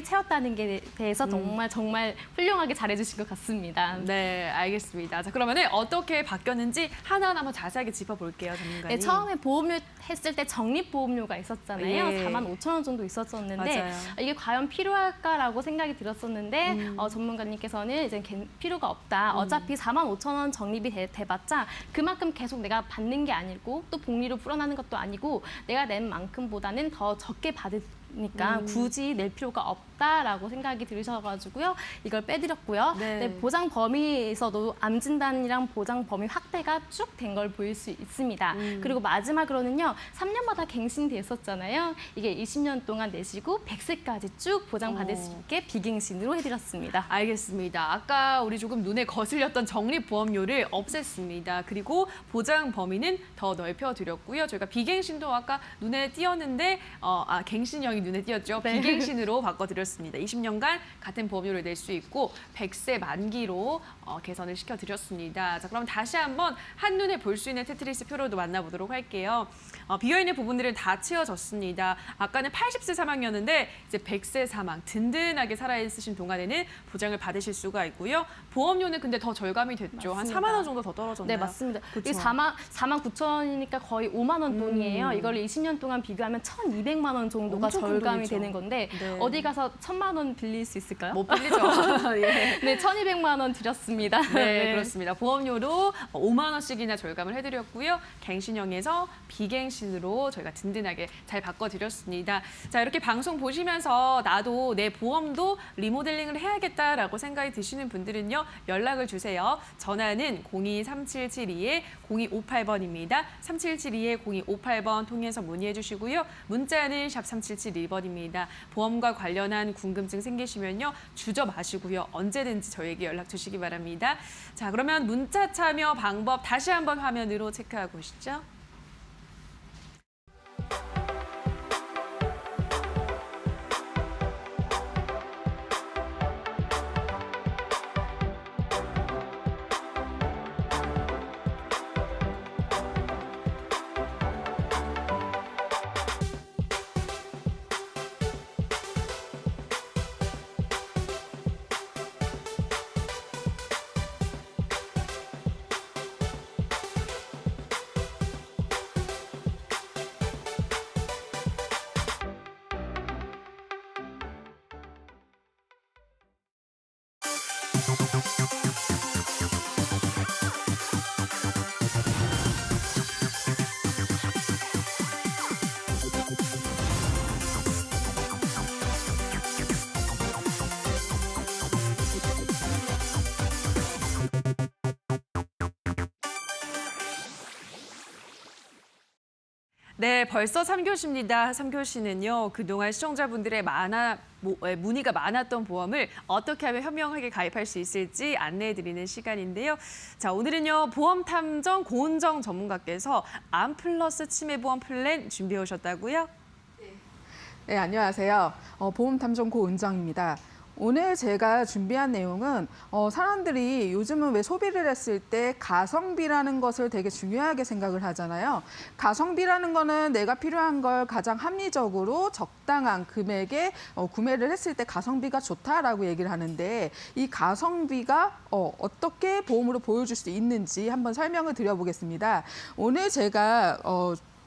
채웠다는 게 대해서 정말 훌륭하게 잘해주신 것 같습니다. 네, 알겠습니다. 자, 그러면 어떻게 바뀌었는지 하나하나 한번 자세하게 짚어볼게요, 전문가님. 네, 처음에 보험료 했을 때 적립보험료가 있었잖아요. 예. 4만 5천 원 정도 있었었는데 맞아요. 이게 과연 필요할까라고 생각이 들었었는데 전문가님께서는 이제 필요가 없다. 어차피 4만 5천 원 적립이 돼봤자 그만큼 계속 내가 받는 게 아니고 또 복리로 불어나는 것도 아니고 내가 낸 만큼보다는 더 적게 받을 있으니까 굳이 낼 필요가 없다라고 생각이 들으셔가지고요. 이걸 빼드렸고요. 네. 네, 보장 범위에서도 암 진단이랑 보장 범위 확대가 쭉 된 걸 보일 수 있습니다. 그리고 마지막으로는요. 3년마다 갱신됐었잖아요. 이게 20년 동안 내시고 100세까지 쭉 보장받을 수 있게 비갱신으로 해드렸습니다. 알겠습니다. 아까 우리 조금 눈에 거슬렸던 적립보험료를 없앴습니다. 그리고 보장 범위는 더 넓혀드렸고요. 저희가 비갱신도 아까 눈에 띄었는데 갱신형이 눈에 띄었죠. 네. 비갱신으로 바꿔드렸습니다. 20년간 같은 보험료를 낼 수 있고 100세 만기로 개선을 시켜드렸습니다. 자, 그럼 다시 한번 한눈에 볼 수 있는 테트리스 표로도 만나보도록 할게요. 비어있는 부분들은 다 채워졌습니다. 아까는 80세 사망이었는데 이제 100세 사망 든든하게 살아있으신 동안에는 보장을 받으실 수가 있고요. 보험료는 근데 더 절감이 됐죠. 맞습니다. 한 4만 원 정도 더 떨어졌나요? 네, 맞습니다. 그쵸? 이게 4만 9천이니까 거의 5만 원 돈이에요. 이걸 20년 동안 비교하면 1,200만 원 정도가 엄청 큰 절감이 돈이죠. 되는 건데 네. 어디 가서 1,000만 원 빌릴 수 있을까요? 못 빌리죠. 예. 네, 1,200만 원 드렸습니다. 네, 그렇습니다. 보험료로 5만 원씩이나 절감을 해드렸고요. 갱신형에서 비갱신으로 저희가 든든하게 잘 바꿔드렸습니다. 자, 이렇게 방송 보시면서 나도 내 보험도 리모델링을 해야겠다라고 생각이 드시는 분들은요. 연락을 주세요. 전화는 02-3772-0258번입니다. 3772-0258번 통해서 문의해 주시고요. 문자는 샵 3771번입니다. 보험과 관련한 궁금증 생기시면요. 주저 마시고요. 언제든지 저희에게 연락 주시기 바랍니다. 자, 그러면 문자 참여 방법 다시 한번 화면으로 체크하고 오시죠. 네, 벌써 3교시입니다. 3교시는요, 그동안 시청자분들의 문의가 많았던 보험을 어떻게 하면 현명하게 가입할 수 있을지 안내해드리는 시간인데요. 자, 오늘은요, 보험 탐정 고은정 전문가께서 암플러스 치매보험 플랜 준비해 오셨다고요? 네, 안녕하세요. 보험 탐정 고은정입니다. 오늘 제가 준비한 내용은 사람들이 요즘은 왜 소비를 했을 때 가성비라는 것을 되게 중요하게 생각을 하잖아요. 가성비라는 거는 내가 필요한 걸 가장 합리적으로 적당한 금액에 구매를 했을 때 가성비가 좋다라고 얘기를 하는데 이 가성비가 어떻게 보험으로 보여줄 수 있는지 한번 설명을 드려보겠습니다. 오늘 제가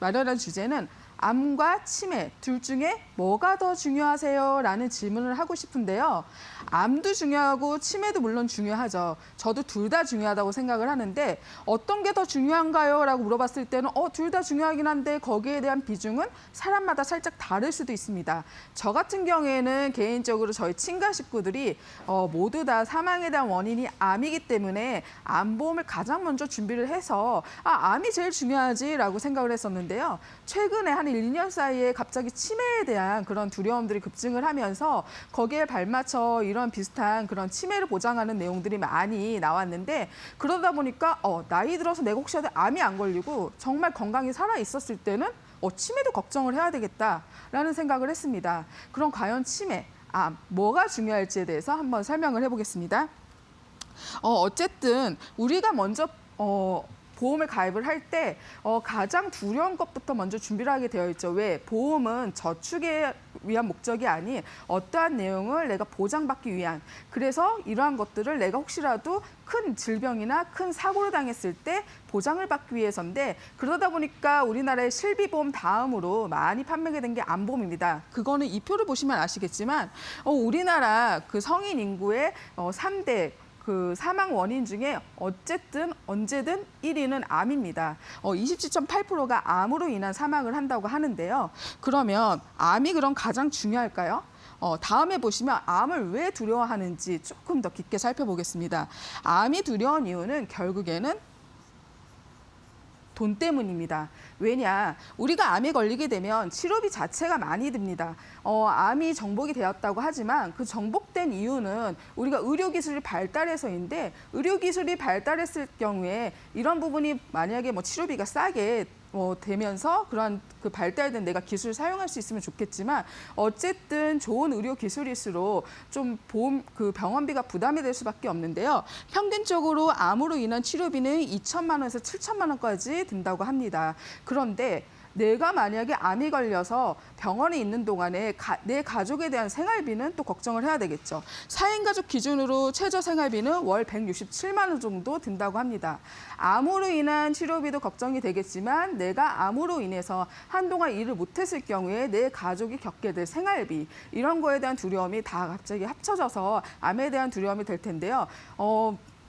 마련한 주제는 암과 치매 둘 중에 뭐가 더 중요하세요? 라는 질문을 하고 싶은데요. 암도 중요하고 치매도 물론 중요하죠. 저도 둘 다 중요하다고 생각을 하는데 어떤 게 더 중요한가요? 라고 물어봤을 때는 둘 다 중요하긴 한데 거기에 대한 비중은 사람마다 살짝 다를 수도 있습니다. 저 같은 경우에는 개인적으로 저희 친가 식구들이 모두 다 사망에 대한 원인이 암이기 때문에 암보험을 가장 먼저 준비를 해서 암이 제일 중요하지라고 생각을 했었는데요. 최근에 한 1, 2년 사이에 갑자기 치매에 대한 그런 두려움들이 급증을 하면서 거기에 발맞춰 이런 비슷한 그런 치매를 보장하는 내용들이 많이 나왔는데 그러다 보니까 나이 들어서 내가 혹시라도 암이 안 걸리고 정말 건강히 살아 있었을 때는 치매도 걱정을 해야 되겠다라는 생각을 했습니다. 그럼 과연 치매, 암, 뭐가 중요할지에 대해서 한번 설명을 해보겠습니다. 어쨌든 우리가 먼저 보험을 가입을 할 때 가장 두려운 것부터 먼저 준비를 하게 되어 있죠. 왜? 보험은 저축에 위한 목적이 아닌 어떠한 내용을 내가 보장받기 위한 그래서 이러한 것들을 내가 혹시라도 큰 질병이나 큰 사고를 당했을 때 보장을 받기 위해서인데 그러다 보니까 우리나라의 실비보험 다음으로 많이 판매가 된 게 암보험입니다. 그거는 이 표를 보시면 아시겠지만 우리나라 그 성인 인구의 3대 그 사망 원인 중에 어쨌든 언제든 1위는 암입니다. 27.8%가 암으로 인한 사망을 한다고 하는데요. 그러면 암이 그럼 가장 중요할까요? 다음에 보시면 암을 왜 두려워하는지 조금 더 깊게 살펴보겠습니다. 암이 두려운 이유는 결국에는 돈 때문입니다. 왜냐? 우리가 암에 걸리게 되면 치료비 자체가 많이 듭니다. 암이 정복이 되었다고 하지만 그 정복된 이유는 우리가 의료기술이 발달해서인데 의료기술이 발달했을 경우에 이런 부분이 만약에 뭐 치료비가 싸게 되면서 그러한 그 발달된 내가 기술을 사용할 수 있으면 좋겠지만 어쨌든 좋은 의료 기술일수록 좀 그 병원비가 부담이 될 수밖에 없는데요. 평균적으로 암으로 인한 치료비는 2천만 원에서 7천만 원까지 든다고 합니다. 그런데 내가 만약에 암이 걸려서 병원에 있는 동안에 내 가족에 대한 생활비는 또 걱정을 해야 되겠죠. 4인 가족 기준으로 최저 생활비는 월 167만 원 정도 든다고 합니다. 암으로 인한 치료비도 걱정이 되겠지만 내가 암으로 인해서 한동안 일을 못했을 경우에 내 가족이 겪게 될 생활비 이런 거에 대한 두려움이 다 갑자기 합쳐져서 암에 대한 두려움이 될 텐데요.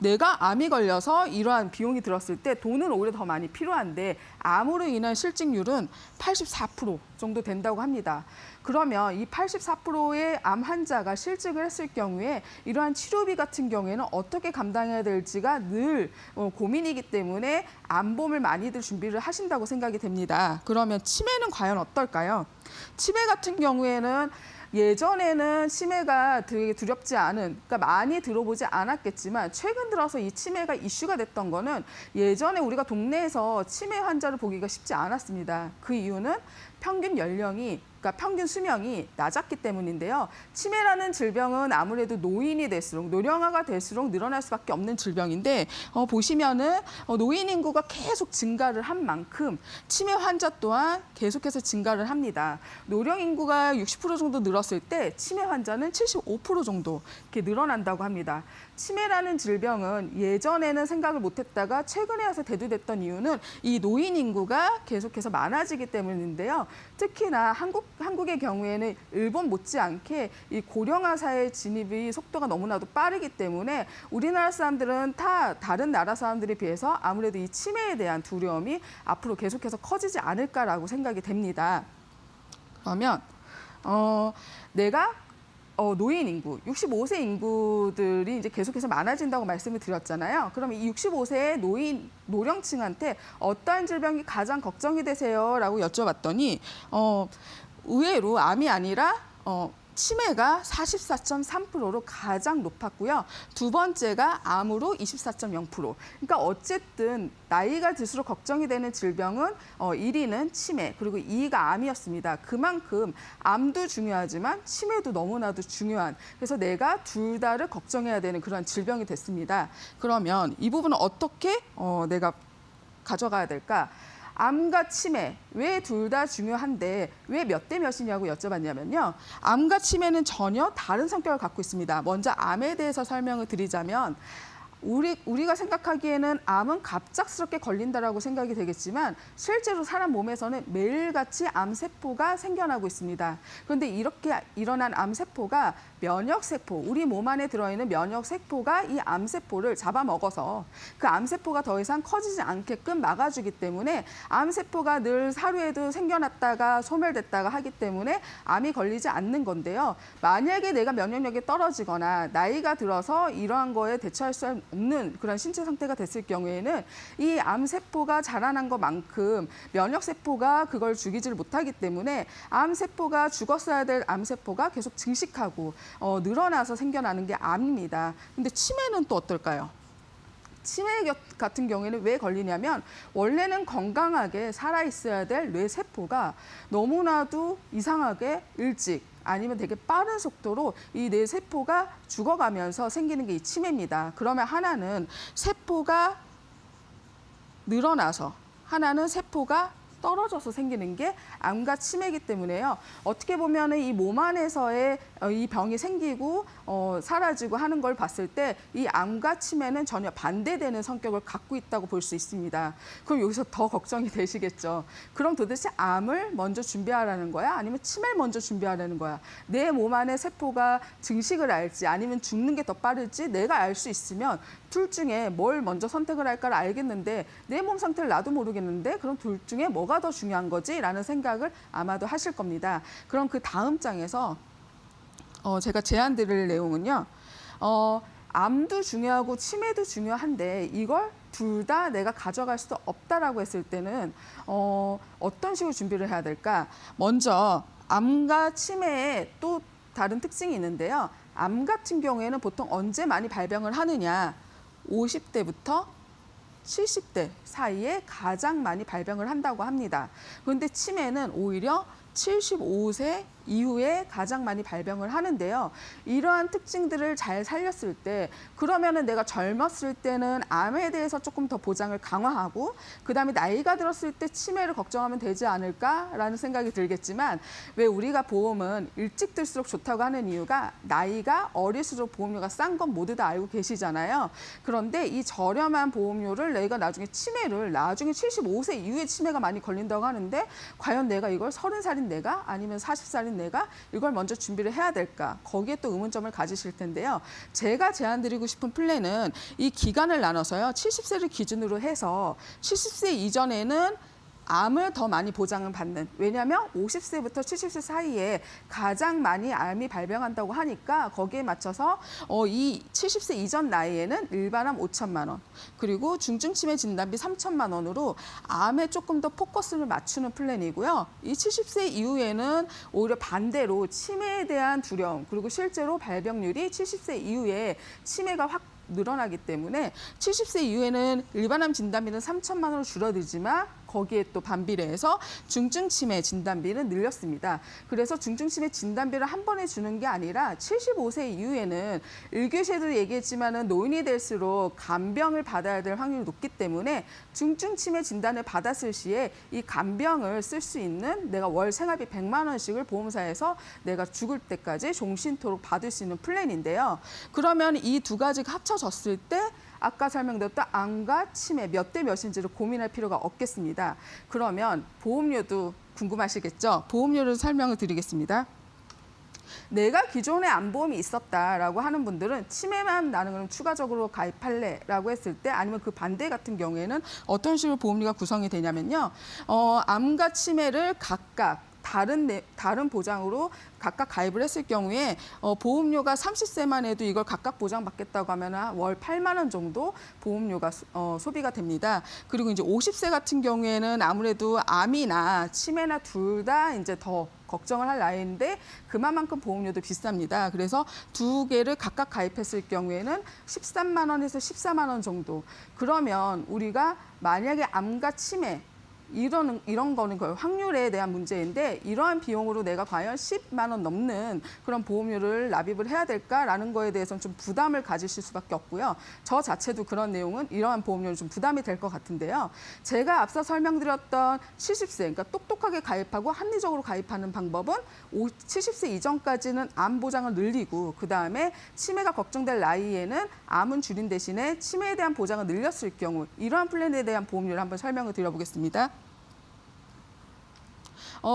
내가 암이 걸려서 이러한 비용이 들었을 때 돈은 오히려 더 많이 필요한데 암으로 인한 실직률은 84% 정도 된다고 합니다. 그러면 이 84%의 암 환자가 실직을 했을 경우에 이러한 치료비 같은 경우에는 어떻게 감당해야 될지가 늘 고민이기 때문에 암보험을 많이들 준비를 하신다고 생각이 됩니다. 그러면 치매는 과연 어떨까요? 치매 같은 경우에는 예전에는 치매가 되게 두렵지 않은, 그러니까 많이 들어보지 않았겠지만 최근 들어서 이 치매가 이슈가 됐던 거는 예전에 우리가 동네에서 치매 환자를 보기가 쉽지 않았습니다. 그 이유는 평균 연령이, 그러니까 평균 수명이 낮았기 때문인데요. 치매라는 질병은 아무래도 노인이 될수록, 노령화가 될수록 늘어날 수밖에 없는 질병인데 보시면은 노인 인구가 계속 증가를 한 만큼 치매 환자 또한 계속해서 증가를 합니다. 노령 인구가 60% 정도 늘었을 때 치매 환자는 75% 정도 이렇게 늘어난다고 합니다. 치매라는 질병은 예전에는 생각을 못했다가 최근에 와서 대두됐던 이유는 이 노인 인구가 계속해서 많아지기 때문인데요. 특히나 한국의 경우에는 일본 못지않게 이 고령화 사회 진입이 속도가 너무나도 빠르기 때문에 우리나라 사람들은 다른 나라 사람들에 비해서 아무래도 이 치매에 대한 두려움이 앞으로 계속해서 커지지 않을까라고 생각이 됩니다. 그러면 내가 노인 인구, 65세 인구들이 이제 계속해서 많아진다고 말씀을 드렸잖아요. 그럼 이 65세의 노령층한테 어떠한 질병이 가장 걱정이 되세요?라고 여쭤봤더니 의외로 암이 아니라 치매가 44.3%로 가장 높았고요. 두 번째가 암으로 24.0%. 그러니까 어쨌든 나이가 들수록 걱정이 되는 질병은 1위는 치매, 그리고 2위가 암이었습니다. 그만큼 암도 중요하지만 치매도 너무나도 중요한, 그래서 내가 둘 다를 걱정해야 되는 그런 질병이 됐습니다. 그러면 이 부분은 어떻게 내가 가져가야 될까? 암과 치매, 왜 둘 다 중요한데 왜 몇 대 몇이냐고 여쭤봤냐면요. 암과 치매는 전혀 다른 성격을 갖고 있습니다. 먼저 암에 대해서 설명을 드리자면 우리가 생각하기에는 암은 갑작스럽게 걸린다라고 생각이 되겠지만 실제로 사람 몸에서는 매일같이 암세포가 생겨나고 있습니다. 그런데 이렇게 일어난 암세포가 면역세포, 우리 몸 안에 들어있는 면역세포가 이 암세포를 잡아먹어서 그 암세포가 더 이상 커지지 않게끔 막아주기 때문에 암세포가 늘 하루에도 생겨났다가 소멸됐다가 하기 때문에 암이 걸리지 않는 건데요. 만약에 내가 면역력이 떨어지거나 나이가 들어서 이러한 거에 대처할 수 없는 그런 신체 상태가 됐을 경우에는 이 암세포가 자라난 것만큼 면역세포가 그걸 죽이지를 못하기 때문에 암세포가 죽었어야 될 암세포가 계속 증식하고 늘어나서 생겨나는 게 암입니다. 근데 치매는 또 어떨까요? 치매 같은 경우에는 왜 걸리냐면 원래는 건강하게 살아있어야 될 뇌세포가 너무나도 이상하게 일찍 아니면 되게 빠른 속도로 이 뇌세포가 죽어가면서 생기는 게 이 치매입니다. 그러면 하나는 세포가 늘어나서 하나는 세포가 떨어져서 생기는 게 암과 치매이기 때문에요. 어떻게 보면은 이 몸 안에서의 이 병이 생기고 사라지고 하는 걸 봤을 때 이 암과 치매는 전혀 반대되는 성격을 갖고 있다고 볼 수 있습니다. 그럼 여기서 더 걱정이 되시겠죠. 그럼 도대체 암을 먼저 준비하라는 거야? 아니면 치매를 먼저 준비하라는 거야? 내 몸 안의 세포가 증식을 할지 아니면 죽는 게 더 빠를지 내가 알 수 있으면 둘 중에 뭘 먼저 선택을 할까를 알겠는데 내 몸 상태를 나도 모르겠는데 그럼 둘 중에 뭐가 더 중요한 거지? 라는 생각을 아마도 하실 겁니다. 그럼 그 다음 장에서 제가 제안 드릴 내용은요. 암도 중요하고 치매도 중요한데 이걸 둘 다 내가 가져갈 수도 없다라고 했을 때는 어떤 식으로 준비를 해야 될까? 먼저 암과 치매에 또 다른 특징이 있는데요. 암 같은 경우에는 보통 언제 많이 발병을 하느냐? 50대부터 70대 사이에 가장 많이 발병을 한다고 합니다. 그런데 치매는 오히려 75세 이후에 가장 많이 발병을 하는데요. 이러한 특징들을 잘 살렸을 때 그러면은 내가 젊었을 때는 암에 대해서 조금 더 보장을 강화하고 그다음에 나이가 들었을 때 치매를 걱정하면 되지 않을까라는 생각이 들겠지만 왜 우리가 보험은 일찍 들수록 좋다고 하는 이유가 나이가 어릴수록 보험료가 싼 건 모두 다 알고 계시잖아요. 그런데 이 저렴한 보험료를 내가 나중에 치매를 나중에 75세 이후에 치매가 많이 걸린다고 하는데 과연 내가 이걸 30살인 내가 아니면 40살인 내가 이걸 먼저 준비를 해야 될까? 거기에 또 의문점을 가지실 텐데요. 제가 제안드리고 싶은 플랜은 이 기간을 나눠서요. 70세를 기준으로 해서 70세 이전에는 암을 더 많이 보장을 받는. 왜냐하면 50세부터 70세 사이에 가장 많이 암이 발병한다고 하니까 거기에 맞춰서 이 70세 이전 나이에는 일반암 5천만 원, 그리고 중증치매 진단비 3천만 원으로 암에 조금 더 포커스를 맞추는 플랜이고요. 이 70세 이후에는 오히려 반대로 치매에 대한 두려움, 그리고 실제로 발병률이 70세 이후에 치매가 확 늘어나기 때문에 70세 이후에는 일반암 진단비는 3천만 원으로 줄어들지만 거기에 또 반비례해서 중증치매 진단비는 늘렸습니다. 그래서 중증치매 진단비를 한 번에 주는 게 아니라 75세 이후에는 일교시에도 얘기했지만은 노인이 될수록 간병을 받아야 될 확률이 높기 때문에 중증치매 진단을 받았을 시에 이 간병을 쓸 수 있는 내가 월 생활비 100만 원씩을 보험사에서 내가 죽을 때까지 종신토록 받을 수 있는 플랜인데요. 그러면 이 두 가지가 합쳐졌을 때 아까 설명드렸던 암과 치매 몇 대 몇인지를 고민할 필요가 없겠습니다. 그러면 보험료도 궁금하시겠죠? 보험료를 설명을 드리겠습니다. 내가 기존에 암보험이 있었다라고 하는 분들은 치매만 나는 건 추가적으로 가입할래라고 했을 때 아니면 그 반대 같은 경우에는 어떤 식으로 보험료가 구성이 되냐면요. 암과 치매를 각각 다른 보장으로 각각 가입을 했을 경우에 보험료가 30세만 해도 이걸 각각 보장받겠다고 하면 월 8만 원 정도 보험료가 소비가 됩니다. 그리고 이제 50세 같은 경우에는 아무래도 암이나 치매나 둘 다 이제 더 걱정을 할 나이인데 그만큼 보험료도 비쌉니다. 그래서 두 개를 각각 가입했을 경우에는 13만 원에서 14만 원 정도. 그러면 우리가 만약에 암과 치매 이런 거는 그 확률에 대한 문제인데 이러한 비용으로 내가 과연 10만 원 넘는 그런 보험료를 납입을 해야 될까라는 거에 대해서는 좀 부담을 가지실 수밖에 없고요. 저 자체도 그런 내용은 이러한 보험료는 좀 부담이 될 것 같은데요. 제가 앞서 설명드렸던 70세, 그러니까 똑똑하게 가입하고 합리적으로 가입하는 방법은 70세 이전까지는 암 보장을 늘리고 그다음에 치매가 걱정될 나이에는 암은 줄인 대신에 치매에 대한 보장을 늘렸을 경우 이러한 플랜에 대한 보험료를 한번 설명을 드려보겠습니다.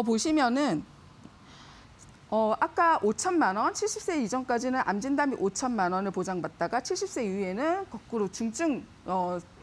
보시면은 아까 5천만 원, 70세 이전까지는 암 진단비 5천만 원을 보장받다가 70세 이후에는 거꾸로 중증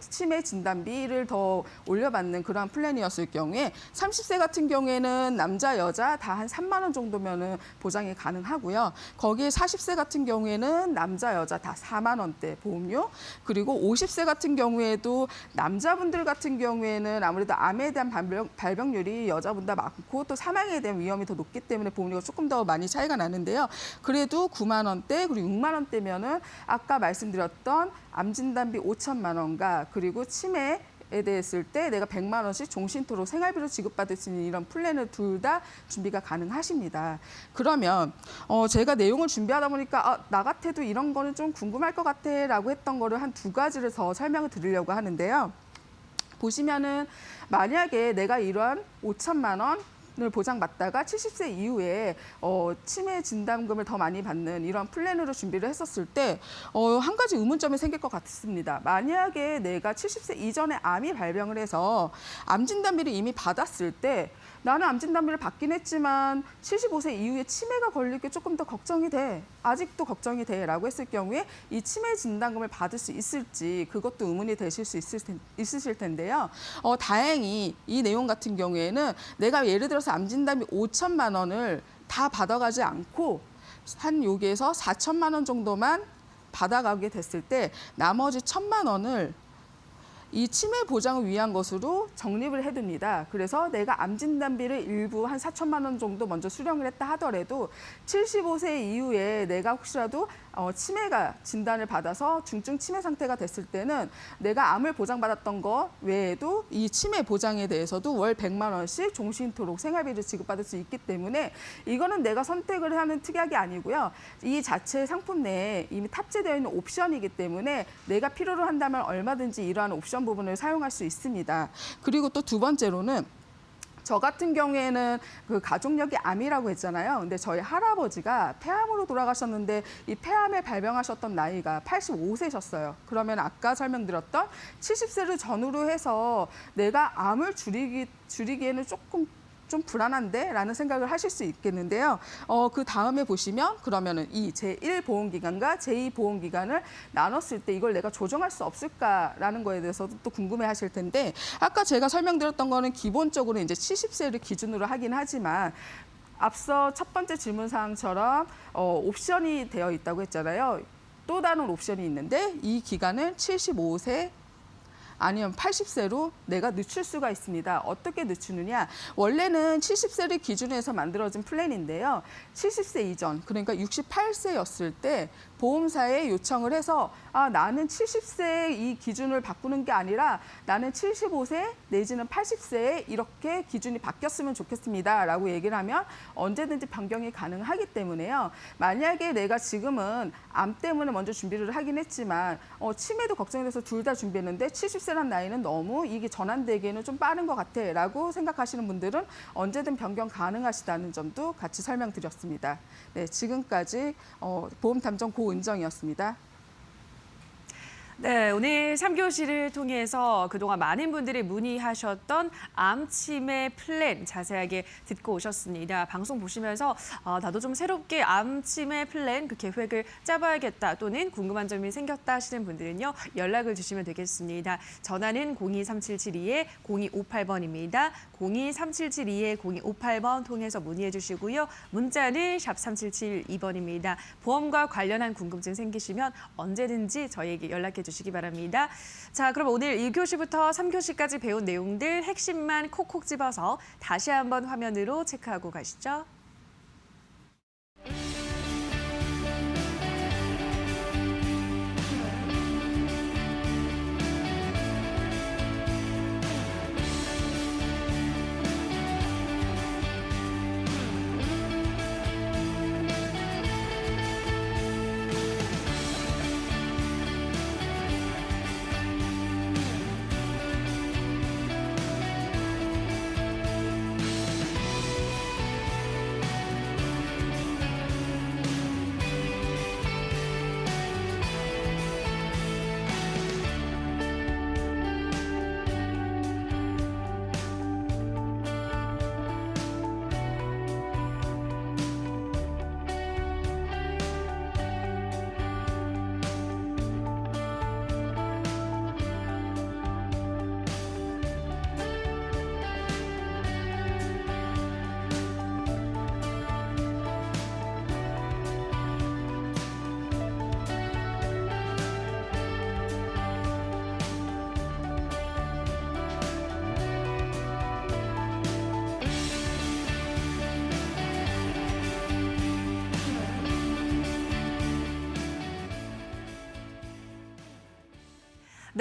치매 진단비를 더 올려받는 그러한 플랜이었을 경우에 30세 같은 경우에는 남자, 여자 다 한 3만 원 정도면은 보장이 가능하고요. 거기에 40세 같은 경우에는 남자, 여자 다 4만 원대 보험료, 그리고 50세 같은 경우에도 남자분들 같은 경우에는 아무래도 암에 대한 발병률이 여자보다 많고 또 사망에 대한 위험이 더 높기 때문에 보험료가 조금 더 많이 차이가 나는데요. 그래도 9만 원대 그리고 6만 원대면은 아까 말씀드렸던 암 진단비 5천만 원과 그리고 치매에 대했을 때 내가 100만 원씩 종신토록 생활비로 지급받을 수 있는 이런 플랜을 둘 다 준비가 가능하십니다. 그러면 제가 내용을 준비하다 보니까 나 같아도 이런 거는 좀 궁금할 것 같아라고 했던 거를 한 두 가지를 더 설명을 드리려고 하는데요. 보시면은 만약에 내가 이러한 5천만 원을 보장받다가 70세 이후에 치매 진단금을 더 많이 받는 이런 플랜으로 준비를 했었을 때 한 가지 의문점이 생길 것 같습니다. 만약에 내가 70세 이전에 암이 발병을 해서 암 진단비를 이미 받았을 때 나는 암 진단비를 받긴 했지만 75세 이후에 치매가 걸릴 게 조금 더 걱정이 돼. 아직도 걱정이 돼. 라고 했을 경우에 이 치매 진단금을 받을 수 있을지 그것도 의문이 되실 수 있으실 텐데요. 다행히 이 내용 같은 경우에는 내가 예를 들어서 암 진단비 5천만 원을 다 받아가지 않고 한 여기에서 4천만 원 정도만 받아가게 됐을 때 나머지 1,000만 원을 이 치매 보장을 위한 것으로 적립을 해둡니다. 그래서 내가 암 진단비를 일부 한 4천만 원 정도 먼저 수령을 했다 하더라도 75세 이후에 내가 혹시라도 치매가 진단을 받아서 중증 치매 상태가 됐을 때는 내가 암을 보장받았던 거 외에도 이 치매 보장에 대해서도 월 100만 원씩 종신토록 생활비를 지급받을 수 있기 때문에 이거는 내가 선택을 하는 특약이 아니고요. 이 자체 상품 내에 이미 탑재되어 있는 옵션이기 때문에 내가 필요로 한다면 얼마든지 이러한 옵션 부분을 사용할 수 있습니다. 그리고 또 두 번째로는 저 같은 경우에는 그 가족력이 암이라고 했잖아요. 근데 저희 할아버지가 폐암으로 돌아가셨는데 이 폐암에 발병하셨던 나이가 85세셨어요. 그러면 아까 설명드렸던 70세를 전후로 해서 내가 암을 줄이기에는 조금 좀 불안한데? 라는 생각을 하실 수 있겠는데요. 그 다음에 보시면 그러면은 이 제1 보험기간과 제2 보험기간을 나눴을 때 이걸 내가 조정할 수 없을까라는 거에 대해서도 또 궁금해 하실 텐데 아까 제가 설명드렸던 거는 기본적으로 이제 70세를 기준으로 하긴 하지만 앞서 첫 번째 질문 사항처럼 옵션이 되어 있다고 했잖아요. 또 다른 옵션이 있는데 이 기간을 75세 아니면 80세로 내가 늦출 수가 있습니다. 어떻게 늦추느냐? 원래는 70세를 기준으로 해서 만들어진 플랜인데요. 70세 이전, 그러니까 68세였을 때 보험사에 요청을 해서 나는 70세 이 기준을 바꾸는 게 아니라 나는 75세 내지는 80세에 이렇게 기준이 바뀌었으면 좋겠습니다. 라고 얘기를 하면 언제든지 변경이 가능하기 때문에요. 만약에 내가 지금은 암 때문에 먼저 준비를 하긴 했지만 치매도 걱정이 돼서 둘 다 준비했는데 70세란 나이는 너무 이게 전환되기에는 좀 빠른 것 같아 라고 생각하시는 분들은 언제든 변경 가능하시다는 점도 같이 설명드렸습니다. 네, 지금까지 보험탐정 고은정이었습니다. 네, 오늘 3교시를 통해서 그동안 많은 분들이 문의하셨던 암 치매 플랜 자세하게 듣고 오셨습니다. 방송 보시면서 나도 좀 새롭게 암 치매 플랜 그 계획을 짜봐야겠다 또는 궁금한 점이 생겼다 하시는 분들은요. 연락을 주시면 되겠습니다. 전화는 023772-0258번입니다. 023772-0258번 통해서 문의해 주시고요. 문자는 샵 3772번입니다. 보험과 관련한 궁금증 생기시면 언제든지 저희에게 연락해 주시기 바랍니다. 자, 그럼 오늘 1교시부터 3교시까지 배운 내용들 핵심만 콕콕 집어서 다시 한번 화면으로 체크하고 가시죠.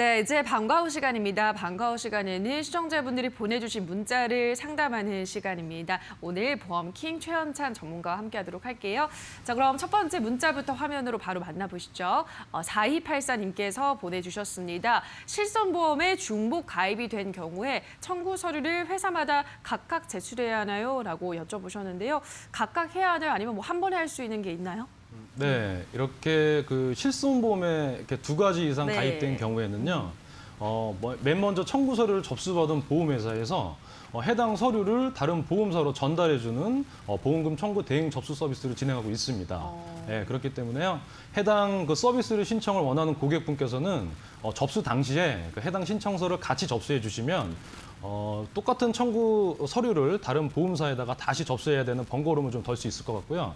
네, 이제 방과후 시간입니다. 방과후 시간에는 시청자분들이 보내주신 문자를 상담하는 시간입니다. 오늘 보험킹 최현찬 전문가와 함께하도록 할게요. 자, 그럼 첫 번째 문자부터 화면으로 바로 만나보시죠. 4284님께서 보내주셨습니다. 실손보험에 중복 가입이 된 경우에 청구 서류를 회사마다 각각 제출해야 하나요? 라고 여쭤보셨는데요. 각각 해야 하나요? 아니면 뭐 한 번에 할 수 있는 게 있나요? 네, 이렇게 그 실손보험에 이렇게 2가지 이상 네. 가입된 경우에는요, 맨 먼저 청구 서류를 접수받은 보험회사에서 해당 서류를 다른 보험사로 전달해주는 보험금 청구 대행 접수 서비스를 진행하고 있습니다. 네, 그렇기 때문에요, 해당 그 서비스를 신청을 원하는 고객분께서는 접수 당시에 그 해당 신청서를 같이 접수해 주시면 똑같은 청구 서류를 다른 보험사에다가 다시 접수해야 되는 번거로움을 좀 덜 수 있을 것 같고요.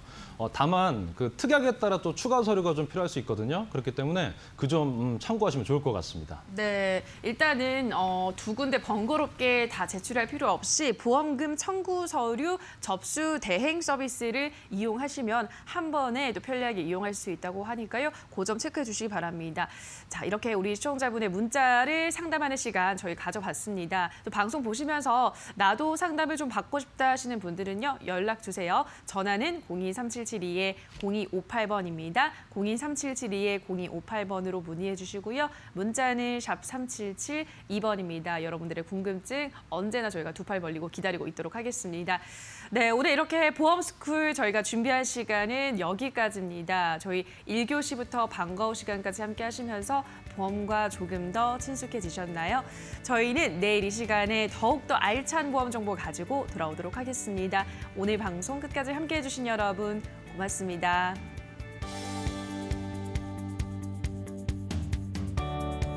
다만 그 특약에 따라 또 추가 서류가 좀 필요할 수 있거든요. 그렇기 때문에 그 점 참고하시면 좋을 것 같습니다. 네, 일단은 두 군데 번거롭게 다 제출할 필요 없이 보험금 청구 서류 접수 대행 서비스를 이용하시면 한 번에 또 편리하게 이용할 수 있다고 하니까요. 그 점 체크해 주시기 바랍니다. 자, 이렇게 우리 시청자분의 문자를 상담하는 시간 저희 가져봤습니다. 또 방송 보시면서 나도 상담을 좀 받고 싶다 하시는 분들은요. 연락 주세요. 전화는 023772-0258번입니다. 023772-0258번으로 문의해 주시고요. 문자는 샵 3772번입니다. 여러분들의 궁금증 언제나 저희가 두 팔 벌리고 기다리고 있도록 하겠습니다. 네, 오늘 이렇게 보험스쿨 저희가 준비한 시간은 여기까지입니다. 저희 1교시부터 방과후 시간까지 함께 하시면서 보험과 조금 더 친숙해지셨나요? 저희는 내일 이 시간에 더욱더 알찬 보험 정보 가지고 돌아오도록 하겠습니다. 오늘 방송 끝까지 함께해 주신 여러분 고맙습니다.